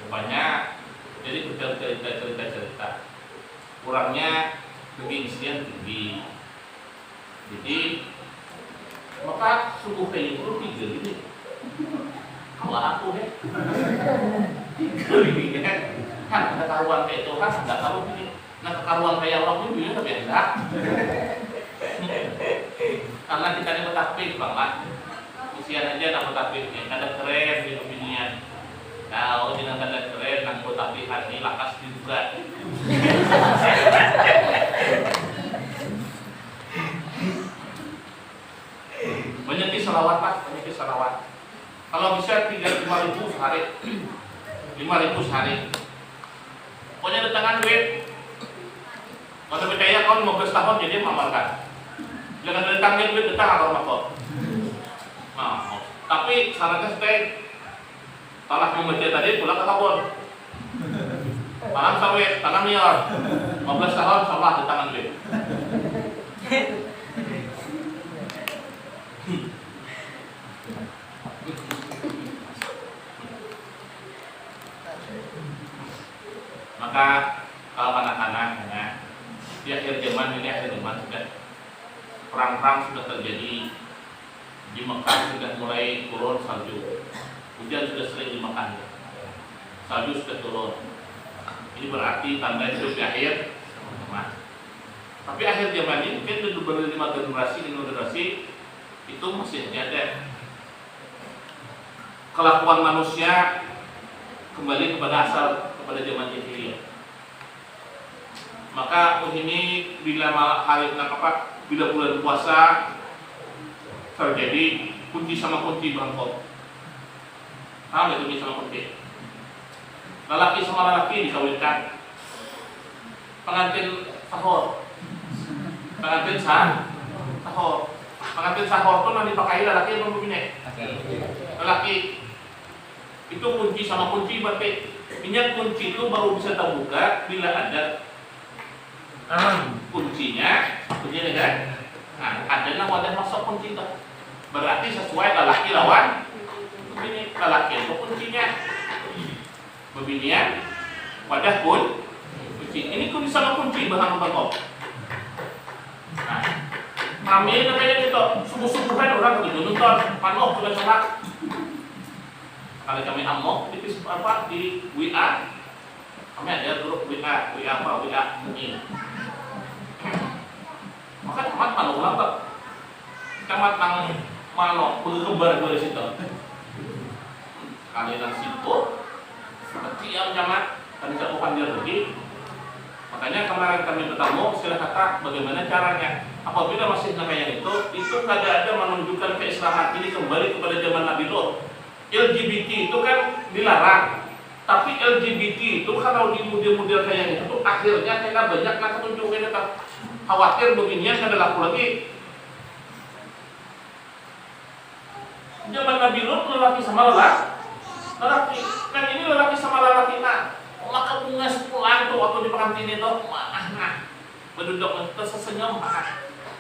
rupanya, jadi cerita. Kurangnya kegengsian tinggi. Jadi maka sungguh kayak itu 3 gini. Kalau aku gini kan ada karuan kayak itu kan nggak tahu gini. Nah kekaruan kayak orang ini biasa biasa. Karena kita ini bertakbir banget. Usian aja nak bertakbir ini ada keren di opinian. Kalau dengan ada keren nak bertakbir ini lakas juga. Banyak salawat Pak, banyak salawat. Kalau bisa 5.000 sehari, 5.000 sehari. Pokoknya datangan duit. Kalau percaya kau 15 tahun jadi mamalkan. Jangan datangin duit datang atau apa kok. Nah, tapi syaratnya stay. Salah membaca tadi pulang ke kabur. Tangan sawit, tangan liar. 15 tahun salah datangan duit. Maka kalau anak-anak di akhir zaman sudah perang-perang sudah terjadi di Mekah, sudah mulai turun salju, hujan sudah sering di Mekah, salju sudah turun. Ini berarti tanda hidup di akhir zaman. Tapi akhir zaman ini mungkin sudah 5 generasi itu masih ada kelakuan manusia kembali kepada asal, kepada zaman jahiliyah. Maka ini bila bulan puasa terjadi kunci sama kunci bangkok. Tahu itu kunci sama kunci. Lelaki sama lelaki dikawinkan. Pengantin sahur. Pengantin sahur. Pengantin sahur itu nanti dipakai lelaki atau bini? Lelaki. Itu kunci sama kunci berarti minyak kunci itu baru bisa terbuka bila ada kuncinya kan? Nah, ada wadah masuk kunci itu. Berarti sesuai lelaki lawan begini, lelaki itu kuncinya, beginian wadah pun kunci. Ini kunci sama kunci bahan pokok. Nah, kami namanya itu subuh-subuhan orang begitu nonton panuh sudah sholat. Kali kami amok di apa di WA, kami ada grup WA ini. Maka camat panuh ulang tak, camat nang malo berkembar dari situ. Kali nang situ, ketiam camat kami tak bukan dia lagi. Makanya kemarin kami bertemu, sila kata bagaimana caranya. Apabila masih namanya itu kada ada menunjukkan keislaman ini kembali kepada zaman Nabi Lot. LGBT itu kan dilarang, tapi LGBT itu kalau di model-model kayak itu akhirnya kita banyak nak ketunjukan itu. Khawatir beginian kada laku lagi. Zaman Nabi Lot lelaki sama lelaki, kan ini lelaki sama lelaki nak. Maka bunga pulang tuh waktu di pengantin itu, berduduk tersenyum,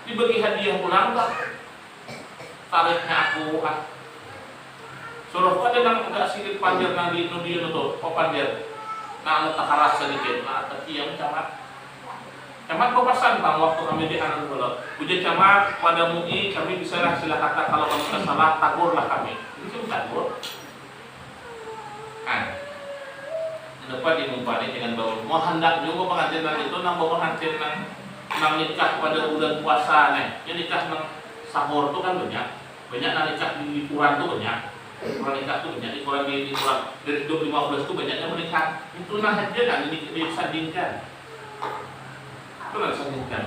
dibagi hadiah pulang tak, tariknya aku suruh ada nang agak sedikit panjang nang di nudiun itu, kok panjang, nah takaras sedikit, nah tapi yang camat papasan bang waktu kami di anak dulu, ujian camat pada MUI kami bisa lah sila kata kalau kami tidak salah tagurlah kami, itu tagur, dapat dimumpani dengan bau. Mau hendak juga pengantin itu nang bawa pengantin nang nikah pada bulan puasa nih. Yang nikah nang sahur itu kan banyak nang nikah di Quran itu banyak. Quran nikah itu banyak di Quran di Quran dari 15 itu banyaknya menikah. Itu nah aja kan disandingkan. Itu nah disandingkan.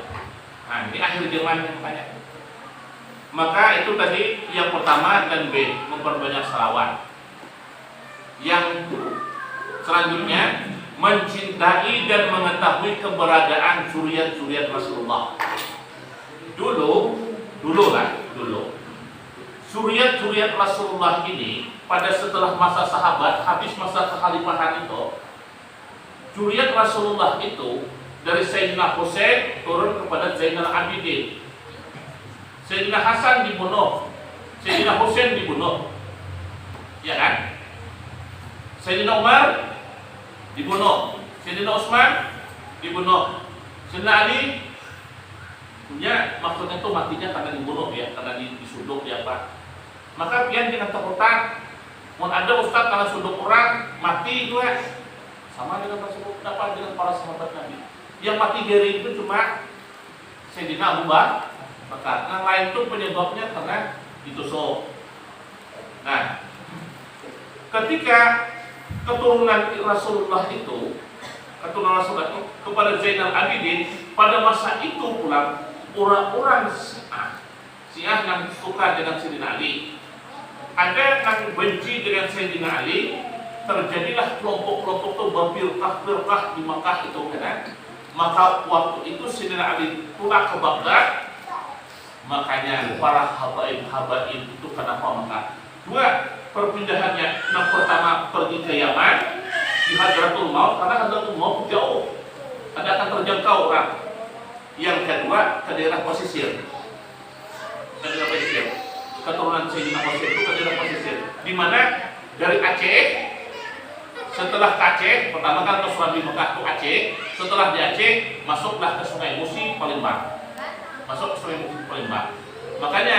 Nah ini akhir zaman yang banyak. Maka itu tadi yang pertama dan B memperbanyak salawat. Yang selanjutnya mencintai dan mengetahui keberadaan zuriat-zuriat Rasulullah. Dulu zuriat-zuriat Rasulullah ini pada setelah masa sahabat habis masa kekhalifahan itu, zuriat Rasulullah itu dari Sayyidina Husain turun kepada Zainal Abidin. Sayyidina Hasan dibunuh, Sayyidina Husain dibunuh, ya kan? Sayyidina Umar dibunuh, Sayyidina Utsman dibunuh, Sayyidina Ali punya maksudnya itu matinya karena dibunuh ya, karena disuduk ya Pak. Maka pian dengan takutan, mau ada ustaz karena suduk orang mati juga sama dengan tersebut dapat dengan para sahabat Nabi. Yang mati dari itu cuma Sayyidina Abu Bakar. Yang lain itu penyebabnya karena ditusuk. Nah, ketika keturunan Rasulullah itu kepada Zainal Abidin pada masa itu pula orang-orang Syiah yang suka dengan Sayyidina Ali, ada yang benci dengan Sayyidina Ali, terjadilah kelompok-kelompok itu berfirqah di Makkah itu kan. Maka waktu itu Sayyidina Ali pulang ke Baghdad, makanya para habaib itu kenapa Makkah? Dua perpindahannya, yang pertama pergi ke Yaman di Hadratul Maut karena Hadratul Maut jauh, ada akan terjangkau orang. Yang kedua ke daerah pesisir, keturunan Sayyidina Husain itu ke daerah pesisir, di mana dari Aceh, setelah ke Aceh, pertama kan ke Surat di Mekah ke Aceh, setelah di Aceh masuklah ke Sungai Musi Palembang, masuk ke Sungai Musi Palembang. Makanya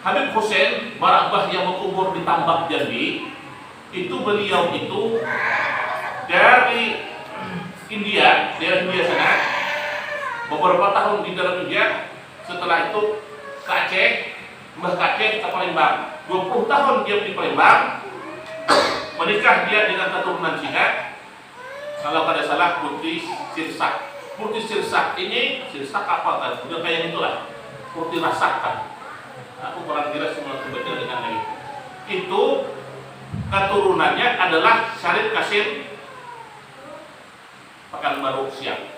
Habib Husain Barakbah yang berkubur di Tambak Jambi itu beliau itu dari India, daerah India sana, beberapa tahun di dalam India, setelah itu ke Aceh, ke Aceh ke Palembang, 20 tahun dia di Palembang, menikah dia dengan keturunan Cina, kalau tidak salah Putri Sirsak. Putri Sirsak ini, Sirsak apa kan? Udah kayak itulah, Putri Rasak kan. Aku kurang kira semua kebetulan dengan lagi. Itu keturunannya adalah Syarif Kasim Pekanbaru Siang.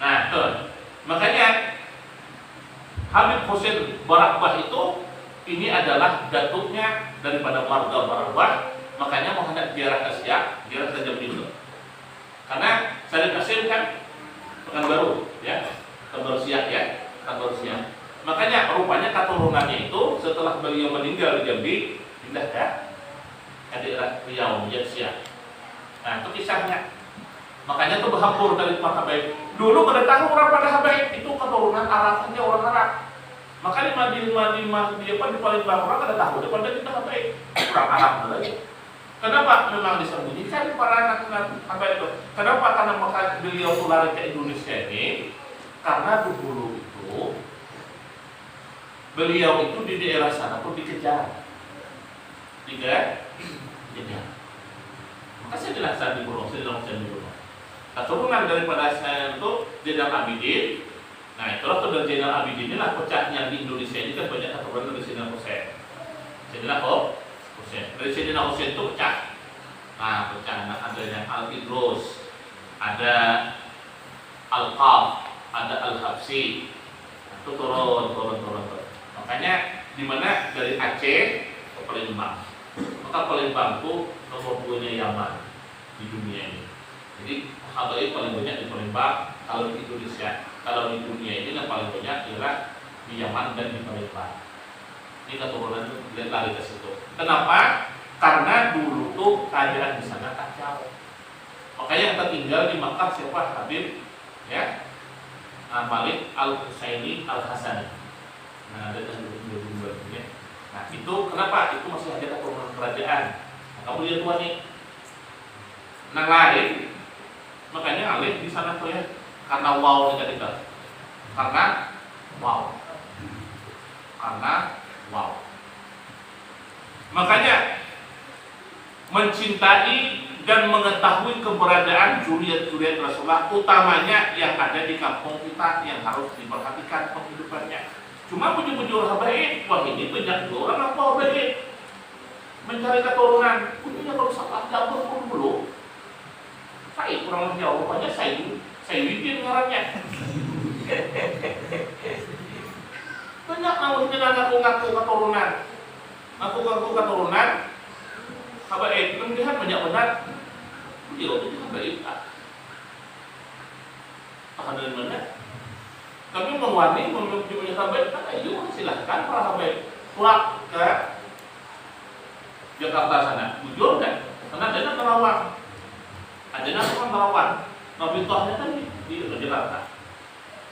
Nah, makanya Habib Husain Barakbah itu ini adalah datuknya daripada warga Barawah, makanya mau hendak ziarah ke Siak, ziarah ke Jambi. Karena Syarif Kasim kan Pekanbaru, ya, Pekanbaru Siak ya, Pekanbaru Siak. Makanya rupanya keturunannya itu setelah beliau meninggal di Jambi pindah ke daerah Riau, menjadi Siak. Nah itu kisahnya. Makanya itu berhampur dari para habaib. Dulu pada tahu orang pada habaib itu keturunan Arab saja, orang Arab. Makanya di Palembang orang kada tahu daripada kita habaib orang Arab lagi. Kenapa? Memang disembunyikan para anak-anak habaib itu. Kenapa? Karena maka beliau lari ke Indonesia ini karena dulu itu beliau itu di daerah sana pun dikejar. Dikejar. Maka saya jelaskan di Gunung, keturunan daripada saya itu Zainal Abidin. Nah itulah tuh dari Zainal Abidin inilah pecahnya di Indonesia ini kan banyak keturunan dari Sayyidina Husain. Sayyidina Husain, dari Sayyidina Husain itu pecah. Nah pecah, ada yang Al-Idrus, ada Al-Qaf, ada Al-Habsi. Itu turun. Makanya di mana dari Aceh ke Palembang. Maka Palembang itu nomor 2-nya Yaman di dunia ini. Jadi habaib paling banyak di Palembang. Kalau di Indonesia, kalau di dunia ini yang paling banyak ialah di Yaman dan di Palembang. Ini keturunan itu lari ke situ. Kenapa? Karena dulu tuh keadaan di sana kacau. Makanya yang tertinggal di Makkah siapa? Habib, ya, Malik Al-Husaini Al-Hasani. Nah, ada dua ya. Nah, itu kenapa? Itu masih ada keturunan kerajaan. Nah, kamu lihat tua nih. Nah, lain. Makanya alif di sana tuh ya. Karena wow negatif. Karena wow. Makanya mencintai dan mengetahui keberadaan zuriat-zuriat Rasulullah, utamanya yang ada di kampung kita yang harus diperhatikan penghidupannya. Cuma bujur-bujur habaib, wah ini banyak orang apa habaib mencari keturunan, punya kalau salah dapur pun belum. Saya kurang lebih rupanya saya bikin ngarannya. Banyak namanya ngaku-ngaku keturunan. Ngaku-ngaku keturunan habaib, kemudian banyak benar beliau itu habaib. Akan dari mana? Tapi mewarnai mempunyai habaib kan ayo silahkan para habaib pulang ke Jakarta sana. Jujur kan? Karena ada Terawang. Ada Terawang. Nabi Tuhannya kan di Jakarta.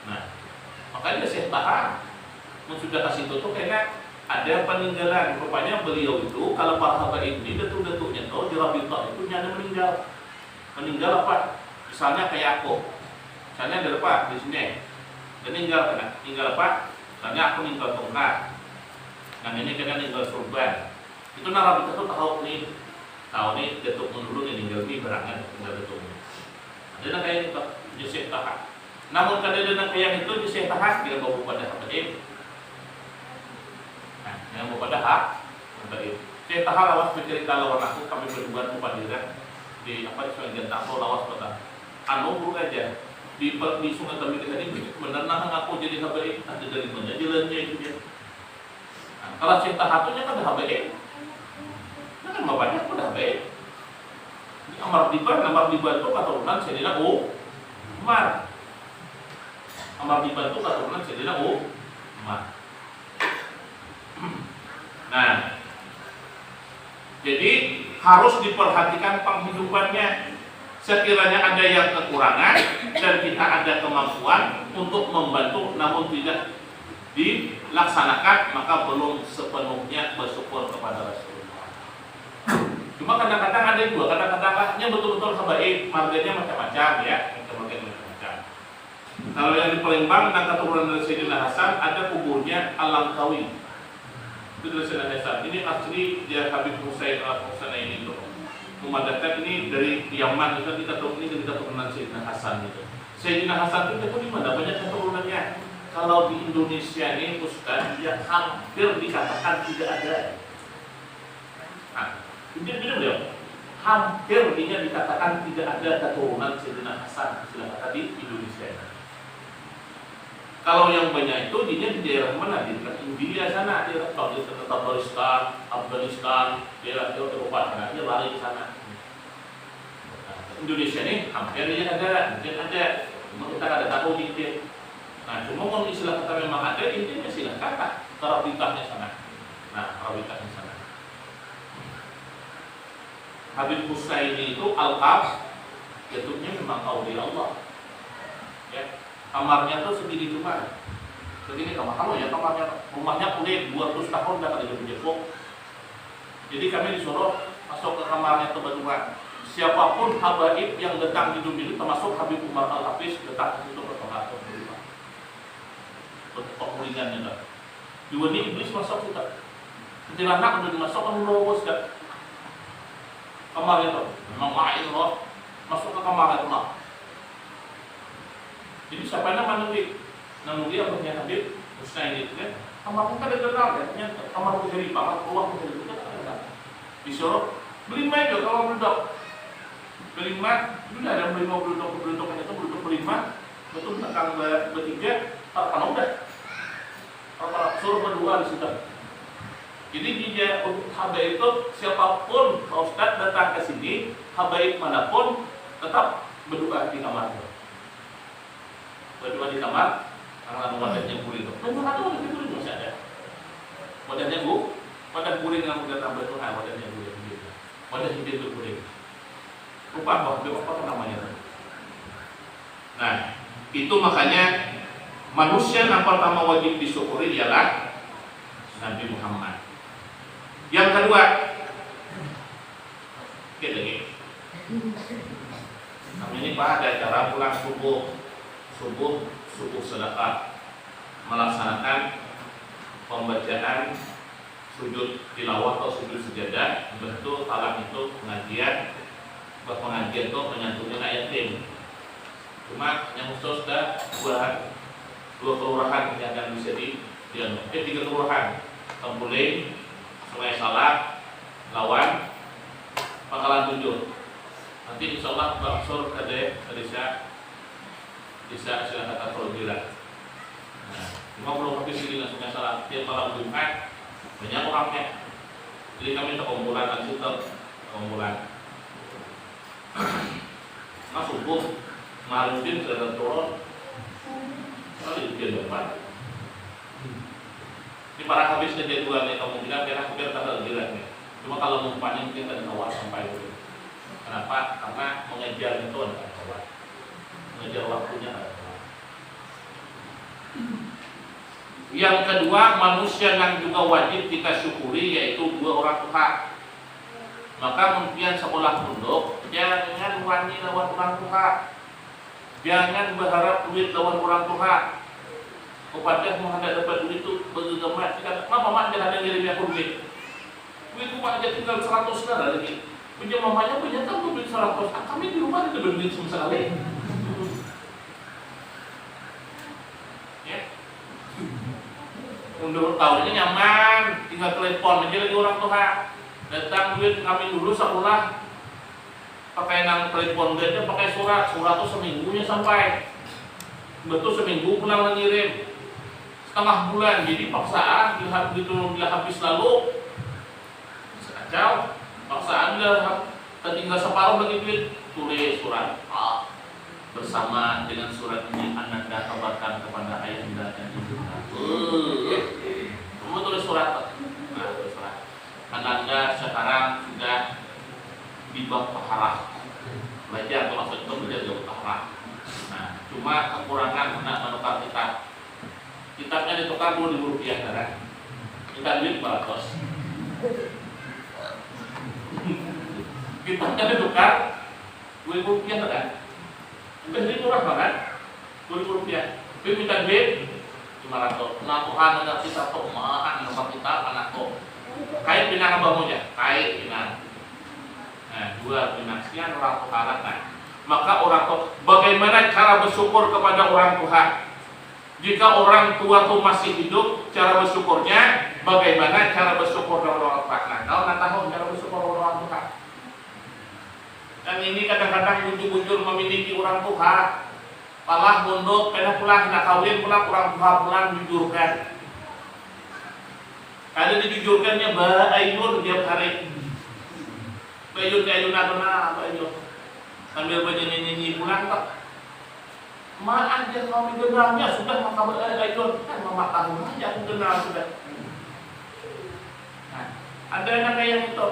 Nah, makanya Syekh Taha sudah kasih tutup karena ada peninggalan. Rupanya beliau itu kalau para habaib ini detuk-detuknya tahu di Rabitah itu ada meninggal. Meninggal apa? Misalnya kayak aku. Misalnya ada apa di sini? Meninggal kena. Meninggal apa? Misalnya aku meninggal tongkat. Nah ini kena meninggal surban. Itu Rabitah itu tahu nih detuk menurun yang meninggal ini berangan meninggal detuk. Ada kayak itu Syekh Taha. Namun kadang-kadang kayak itu Syekh Taha dia bawa pada habaib. Yang mau pada hak habaib. Syekh Taha lawas bercerita lawan aku kami berdua kepada di apa di Sungai Gentang lawas pada anu aja di Sungai Tambi tadi benar nah aku jadi habaib ada dari mana jalannya itu dia. Nah, kalau Syekh Taha itu kan ada habaib. Nah kan bapaknya udah habaib. Amar Diban itu keturunan Sayyidina Umar. Amar Diban itu keturunan Sayyidina Umar. Nah, jadi harus diperhatikan penghidupannya. Sekiranya ada yang kekurangan dan kita ada kemampuan untuk membantu namun tidak dilaksanakan, maka belum sepenuhnya bersyukur kepada Rasulullah. Cuma kadang-kadang ada juga, kadang-kadangnya betul-betul habaib, marganya macam-macam ya, macam-macam. Kalau yang di Palembang, dan keturunan dari Sayyidina Hasan, ada kuburnya Al-Langkawi. Itu dari Sayyidina Hasan. Ini asli dia Habib Husain Al-Husaini itu. Memadahkan ini dari Yaman, itu kita tahu ini dari keturunan Sayyidina Hasan itu. Sayyidina Hasan itu di mana banyak keturunannya. Kalau di Indonesia ini Ustaz, dia hampir dikatakan tidak ada. Nah, beliau hampir dia dikatakan tidak ada keturunan Sayyidina Hasan istilah kata di Indonesia. Kalau yang banyak itu dia di daerah mana? Di dekat India sana, dia di Afghanistan, daerah Eropa sana, dia lari ke sana. Nah, Indonesia ini hampir dia ada, mungkin ada, cuma kita ada tahu dikit. Nah, cuma kalau istilah kata memang ada, intinya istilah kata Karabitahnya sana. Nah, Karabitahnya sana. Habib Husaini itu Al-Kaf, jatuhnya memang aulia Allah. Ya, kamarnya tuh segini cuma, segini kamar. Kalau ya kamarnya, rumahnya kulit 200 tahun dah ada di Depok. Jadi kami disuruh masuk ke kamarnya ke Bandungan. Siapapun habaib yang datang hidup itu, termasuk Habib Umar Al-Hafiz, datang ke situ bertobat. Pengulingannya dah. Dua ini iblis masuk kita. Ketika anak udah dimasuk kan lurus kan. Kamar itu, memang main loh, masuk ke kamar itu lah. Jadi siapa yang nanti apa yang Habib Husaini itu kan, kamarnya kan ada kenal ya, kamar menjadi banget, ruang menjadi itu kan. Disuruh beli mic juga kalau berdok, beli mic, udah ada beli mau berdok itu berlima, betul belakang bertiga, kan udah, suruh berdua di situ. Jadi dia untuk habaib itu siapapun Pak Ustadz datang ke sini, habaib manapun tetap berdoa di kamar. Berdoa di kamar, karena wadahnya guling itu. Memang ada wadah guling masih ada. Wadahnya wadah guling yang udah tambah itu, wadahnya guling. Wadah hidup guling. Lupa apa namanya. Nah, itu makanya manusia yang pertama wajib disyukuri ialah Nabi Muhammad. Yang kedua, kami ini Pak ada acara pulang subuh sedekah, melaksanakan pembacaan sujud tilawah atau sujud sejadah, betul talang itu pengajian itu menyantuni ayat yatim. Cuma yang khusus dah dua kelurahan yang akan bisa tiga kelurahan, Tempuling, Sungai Salak, Lawan, Pangkalan 7. Nanti insya Allah Pak Sur bisa istilah kata program. Nah, cuma belum habis ini Sungai Salak. Tiap malam Jumat banyak orangnya. Jadi kami terkumpulan nanti terkumpulan. Nah subuh Marudin sudah turun. Kali dia depan. Ini para habis kejadian nih kemungkinan hampir tanggal nih. Cuma kalau umpamanya mungkin ada awal sampai dulu. Kenapa? Karena mengejar itu ada awal. Mengejar waktunya ada awal. Yang kedua, manusia yang juga wajib kita syukuri yaitu dua orang tua. Maka mungkin sekolah pondok jangan wani lawan orang tua. Jangan berharap duit lawan orang tua. Kepada menghadap dapat duit itu bergema. Kenapa mak jangan ada ngirim aku duit? Duit mak aja tinggal 100 lagi. Punya mamanya punya kan duit 100. Kami di rumah tidak berduit sama sekali. Ya. Untuk tahunnya nyaman, tinggal telepon aja lagi orang tua. Datang duit kami dulu sekolah pakai nang telepon aja pakai surat tuh seminggunya sampai. Betul seminggu pulang ngirim. Setengah bulan jadi paksaan bila habis lalu kacau paksaan bila tertinggal separuh lagi duit tulis surat bersama dengan surat ini Ananda kabarkan kepada ayahanda dan ibunda. Kamu tulis surat. Nah, tulis surat. Ananda sekarang sudah di bab taharah. Belajar atau maksud itu belajar di bab taharah. Nah, cuma kekurangan anak menukar kitab. Kitabnya ditukar Rp20.000 kan? Kita duit 400. Kitabnya ditukar Rp20.000 kan? Udah jadi murah banget Rp20.000. Tapi minta duit 500. Nah Tuhan ada kita mahan nomor kita anakku. Kait pinang abahmunya, kait pinang. Nah, 2 pinang sekian orang tua kan. Maka orang tua, bagaimana cara bersyukur kepada orang tua? Jika orang tua itu masih hidup, cara bersyukurnya bagaimana cara bersyukur kepada orang tua? Nah, kalau nggak tahu cara bersyukur kepada orang tua. Dan ini kadang-kadang bujur-bujur memiliki orang tua. Palah mondok, pernah pulang, nak kawin pulang, kurang pulang jujurkan. Ada dijujurkannya Bayun tiap hari. Bayun adona, Bayun. Sambil nyanyi pulang tak. Maaf dia kami genalnya sudah maka Bayun. Kan mama tahu aja aku kenal sudah. Nah, ada yang kayak itu.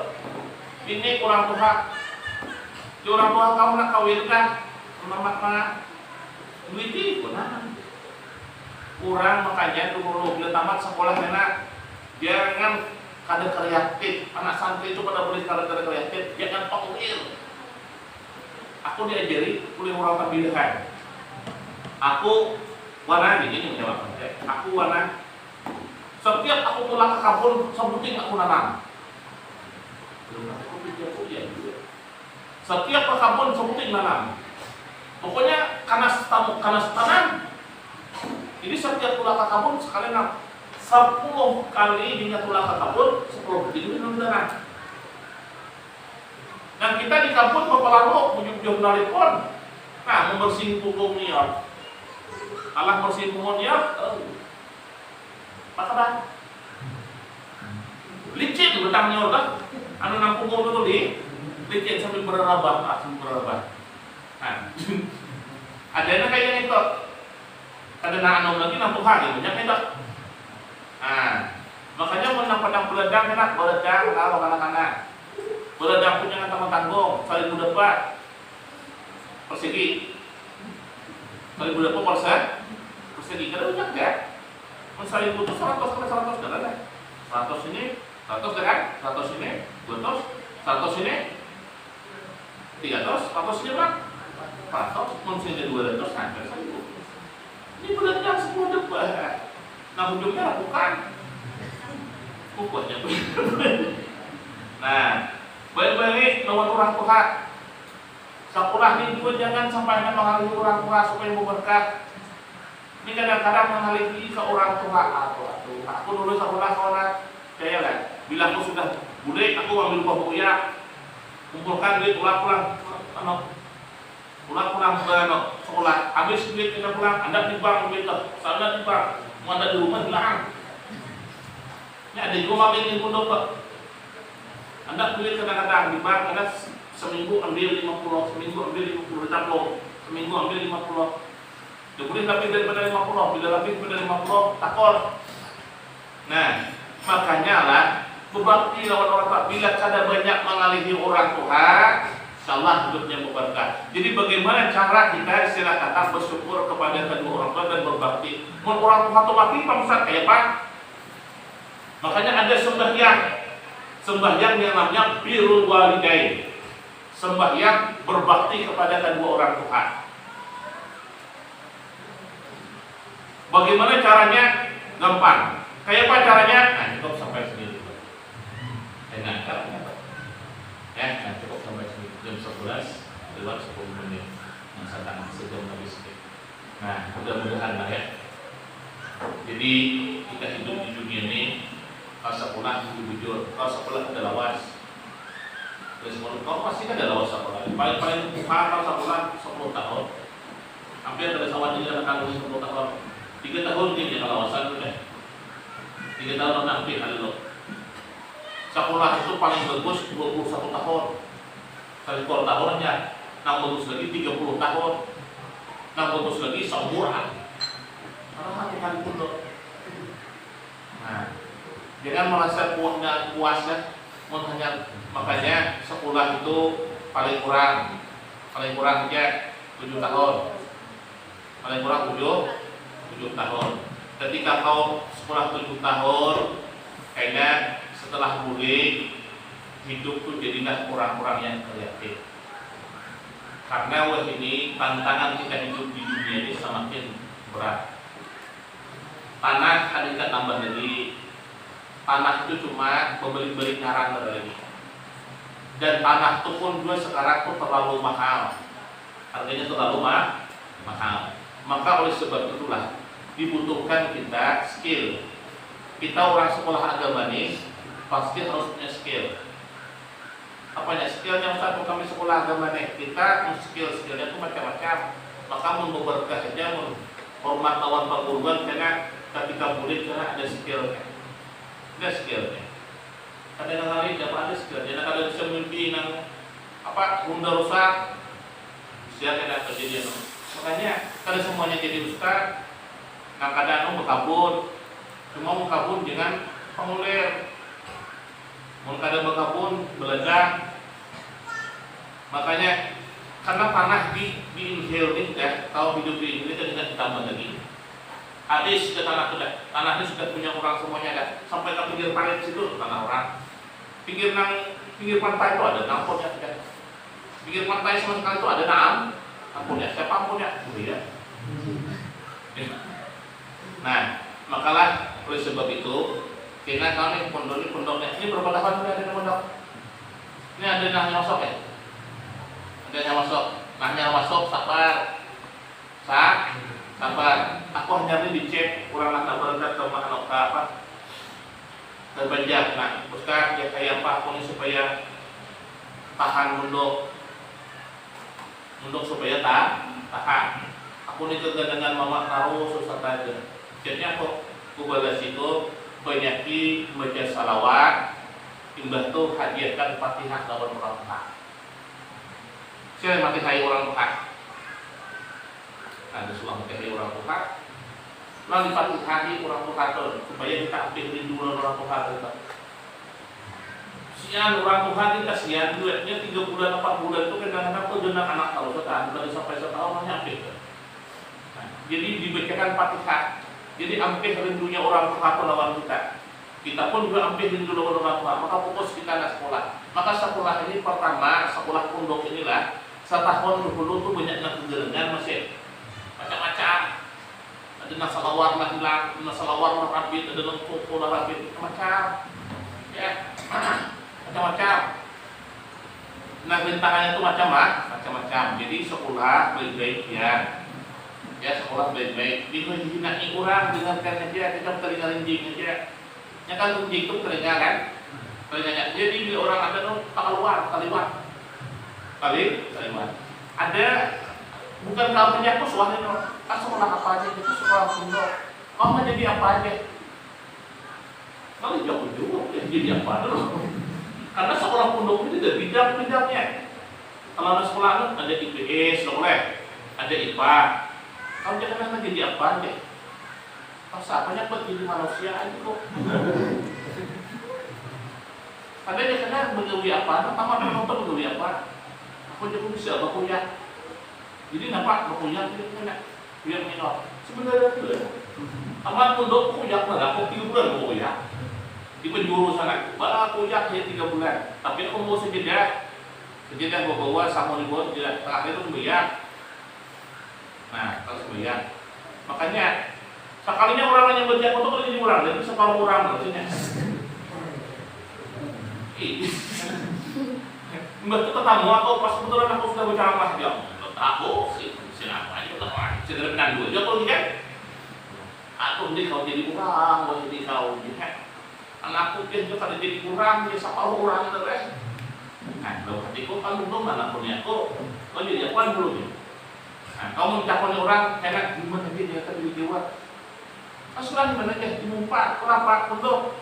Ini kurang tua. Di orang tua kamu nak kawinkan, mama duit itu nah. Kurang makanya dulu bila tamat sekolah enak. Jangan kada kreatif. Anak santri itu pada boleh kada kreatif. Jangan pengil. Aku diajari oleh orang pemilihan. Aku warna ini menjawabnya. Aku warna. Setiap aku pulang ke kampung, sebutin aku nanam. Setiap ke kampung sebutin nanam. Pokoknya karena tanam. Jadi setiap pulang ke kampung sekali nanam. 10 kali dia pulang ke kampung, 10 kali minum darah. Dan kita di kampung berpelalu ujung-ujung telepon. Nah, membersihin punggung niat. Alah bersihin punggung niat. Maka dah. Licin betangnya udah. Anu nang punggung itu licin sambil berabah. Nah, adanya kayak itu. Ada anu lagi nang Tuhan banyak itu. Nah, makanya menang padang beledang enak, beledang kalau anak-anak. Beledang punya teman tanggung, saling berdebat. Persegi. Saling berdebat persegi kada banyak ya. Saling putus 100 sampai 100 kada ada. 100 ini, 100 kan? 100 ini, 200, 100 ini, 300, 100 ini berapa? 400, mungkin 200 sampai 1000. Ini beledang semua debat. Nah ujungnya bukan pokoknya nah baik-baik lawan orang tua sekolah ini juga jangan sampai menghalangi orang tua supaya berkah. Ini kadang-kadang menghalangi ke orang tua aku dulu sekolah saya kan bila aku sudah bude aku ambil buah buaya kumpulkan duit pulang sekolah habis duit kita pulang anda di bank duit sana di bank mau ada di rumah hilang. Ini ada juga ingin pondok Pak. Anda duit kadang-kadang di bank Anda seminggu ambil 50, seminggu ambil 50 taklong, seminggu ambil 50. Dia boleh lebih daripada 50, bila lebih daripada 50 takor. Nah, makanya lah berbakti lawan orang tua bila kada banyak mengalihi orang tua. InsyaAllah hidupnya berberkah. Jadi bagaimana cara kita istilah kata bersyukur kepada kedua orang tua dan berbakti. Mun orang tua mati Pak Ustaz kayak Pak. Makanya ada sembahyang yang namanya birrul walidain. Sembahyang berbakti kepada kedua orang tua. Bagaimana caranya? Gampang. Kayak apa caranya? Nah, cukup sampai sini dulu. Enak caranya Pak. Ya, nah, cukup sampai sini. Jam 11 lewat 10 menit masa tangan sejam habis sedikit. Nah mudah-mudahan lah ya. Jadi kita hidup di dunia ini kalau sekolah jujur, kalau sekolah ada lawas. Dari sekolah kau pasti ada lawas sekolah. Paling kalau sekolah 10 tahun. Hampir ada sawat ini akan 10 tahun. 3 tahun dia lawasan udah. 3 tahun nanti ada lo. Sekolah itu paling bagus 21 tahun. Kali kalau tahunnya, nang bagus lagi 30 tahun, nang bagus lagi seumuran. Karena hati pun. Nah, jangan merasa puas ya, hanya makanya sekolah itu paling kurang aja 7 tahun, paling kurang 7 tahun. Ketika kau sekolah 7 tahun, kayaknya setelah boleh hidup tuh jadilah orang-orang yang kreatif. Karena ini tantangan kita hidup di dunia ini semakin berat. Tanah ada kita tambah lagi. Tanah itu cuma membeli-beli ngarang lagi. Dan tanah itu pun juga sekarang tuh terlalu mahal. Harganya terlalu mahal. Maka oleh sebab itulah dibutuhkan kita skill. Kita orang sekolah agama ini pasti harus punya skill. Apanya skillnya Ustaz kami sekolah agama nih kita skillnya itu macam-macam maka memberkah saja hormat lawan perguruan karena ketika murid karena ada skillnya. Kadang kali dapat ada skillnya, kadang bisa mimpi nang bunda rusak, bisa kena kejadian. Makanya kada semuanya jadi ustaz, nang kadang berkabun, cuma berkabun dengan pengulir, mau kadang berkabun belajar. Makanya karena tanah di inhale ini kalau hidup di ini tidak ditambah lagi. Hadis ke tanah ini sudah punya orang semuanya dah. Sampai ke pinggir parit situ tanah orang. Pinggir pantai itu ada nampunnya sudah. Pinggir pantai sama sekali itu ada nampunnya. Siapa ampunnya? Ya. Nah, makalah oleh sebab itu karena kau ini pondoknya ini berapa tahun sudah ada pondok? Ini ada nahnya masuk ya? Ada yang masuk, nahnya masuk sabar. Aku hanya ini dicek kurang nak berangkat ke mana terbanyak. Nah, Ustaz ya kayak apa aku ini supaya tahan munduk supaya tahan. Aku ini kegandangan mama taruh susah aja. Jadi aku balas itu banyaki baca salawat, imbah tuh hadiahkan Fatihah lawan orang tua. Saya mati saya orang tua. Ada suami dari orang tua. Lalu Fatihah orang tua supaya kita ambil rindu orang tua kita. Sian orang tua kita kasihan duitnya 3 bulan 4 bulan itu kadang-kadang tuh dengan anak kalau setahun dari sampai setahun hanya ambil. Jadi dibacakan Fatihah. Jadi ambil rindunya orang tua lawan kita. Kita pun juga ambil rindu lawan orang tua. Maka fokus kita ke sekolah. Maka sekolah ini pertama, sekolah pondok inilah setahun dulu tuh banyak kegerangan masih macam-macam. Ada nasalawar lah hilang, nasalawar lah rabit, ada lengkuk lah rabit, macam-macam. Ya, macam-macam. Nah rintangannya itu macam-macam. Jadi sekolah baik-baik ya sekolah baik-baik. Dihina orang dengarkan aja, kita telinga rinjing aja. Ya kan rinjing itu telinga kan? Telinganya. Jadi bila orang ada tuh kaliwat. Ada bukan kalau punya aku suami itu kan sekolah apa aja itu sekolah pondok. Mau jadi apa aja? Kalau jauh juga jadi apa dulu? Karena sekolah pondok itu ada bidang-bidangnya. Kalau ada sekolah ada IPS, ada IPA. Kalau jangan jadi apa aja? Masa banyak buat jadi manusia aja kok. Padahal dia kena mengawi apa? Tamat menonton mengawi apa? Aku juga bisa berkuliah. Jadi nampak berkuliah dia kena dia minor. Sebenarnya itu tamat pondok kuliah malah aku 3 bulan berkuliah. Di penjuru sana, malah kuliah hanya 3 bulan. Tapi aku mau sejedah bawa sama libur tidak terakhir itu sembahyang. Nah, kalau sembahyang. Makanya sekalinya orang yang baca itu kalau jadi orang, jadi separuh orang maksudnya. Mbak itu ketemu aku pas kebetulan aku sudah baca ramah dia. Aku siapa aja ketemu. Saya benar dua aja kalau dia. Aku jadi kau jadi orang, kau jadi kau dia. Anakku dia juga kada jadi kurang, dia separuh orang itu kan. Nah, kalau hatiku kan belum mana punya aku, kau jadi apa dulu ni? Nah, kau mencaponi orang, karena gimana dia kan jadi jawab. Asuran gimana dia dimumpat, kenapa untuk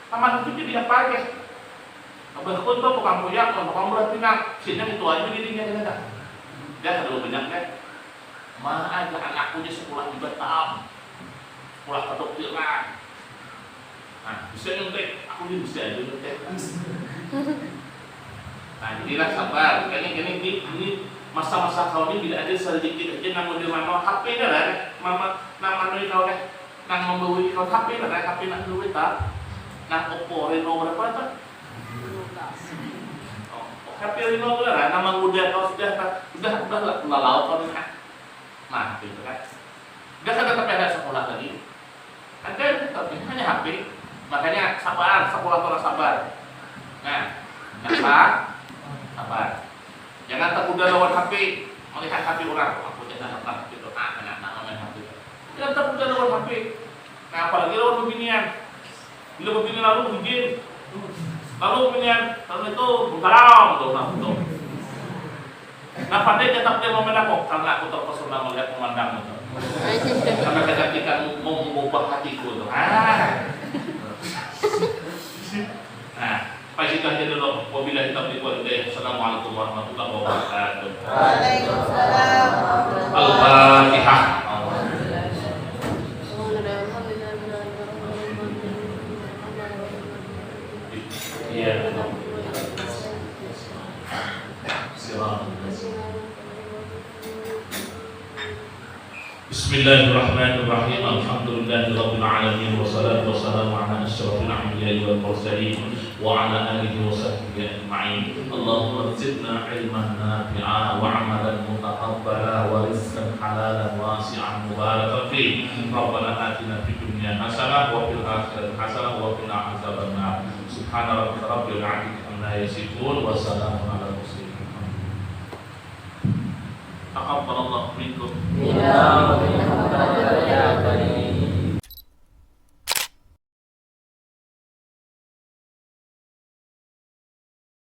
taman itu jadi apa aja? Abang aku tuh bukan punya, kalau kamu berarti nak, sini itu aja dirinya kan ada. Dia ada banyak kan? Mana ada anakku dia sekolah di Batam, sekolah kedokteran. Nah, bisa nyontek, aku juga bisa aja nyontek. Nah, inilah sabar. Ini masa-masa kau ini tidak ada sedikit aja namun dia mama HP dah lah, mama nama nui kau deh, nang membawa kau HP lah, HP nak duit tak? Nah, Oppo Reno berapa tu? HP Reno tu lah, nama muda kau sudah laut kau ni kan? Nah, itu kan. Dia kan tetap ada sekolah lagi. Ada tapi hanya HP. Makanya sabar, sekolah orang sabar. Nah, sabar. Jangan tergoda lawan HP, melihat HP orang. Aku jangan HP itu, nak main HP. Jangan tergoda lawan HP. Nah, apalagi lawan beginian. Bila begini lalu begini, lalu beginian, lalu itu bukaram, betul. Nah, pandai tetap dia memandang karena aku terpesona melihat pemandangan itu. Karena kecantikan mengubah hatiku itu. Nah, pas itu aja dulu. Wabillahi taufiq wal hidayah. Assalamualaikum warahmatullahi wabarakatuh. Waalaikumsalam. Al-Fatihah. Iya. Bismillahirrahmanirrahim. Alhamdulillahirabbil alamin wassalatu wassalamu ala asyrofil anbiya'i wal mursalin wa ala alihi wa sahbihi ajma'in. Allahumma zidna ilman nafi'a wa 'amalan mutaqabbala wa rizqan halalan wasi'an mubarakan fi. Rabbana atina fid dunya hasanah wa fil akhirati hasanah wa qina adzabannar. Subhana rabbika rabbil 'izzati amma yasifun wa salamun 'alal mursalin. Taqabbalallahu minkum. Ya.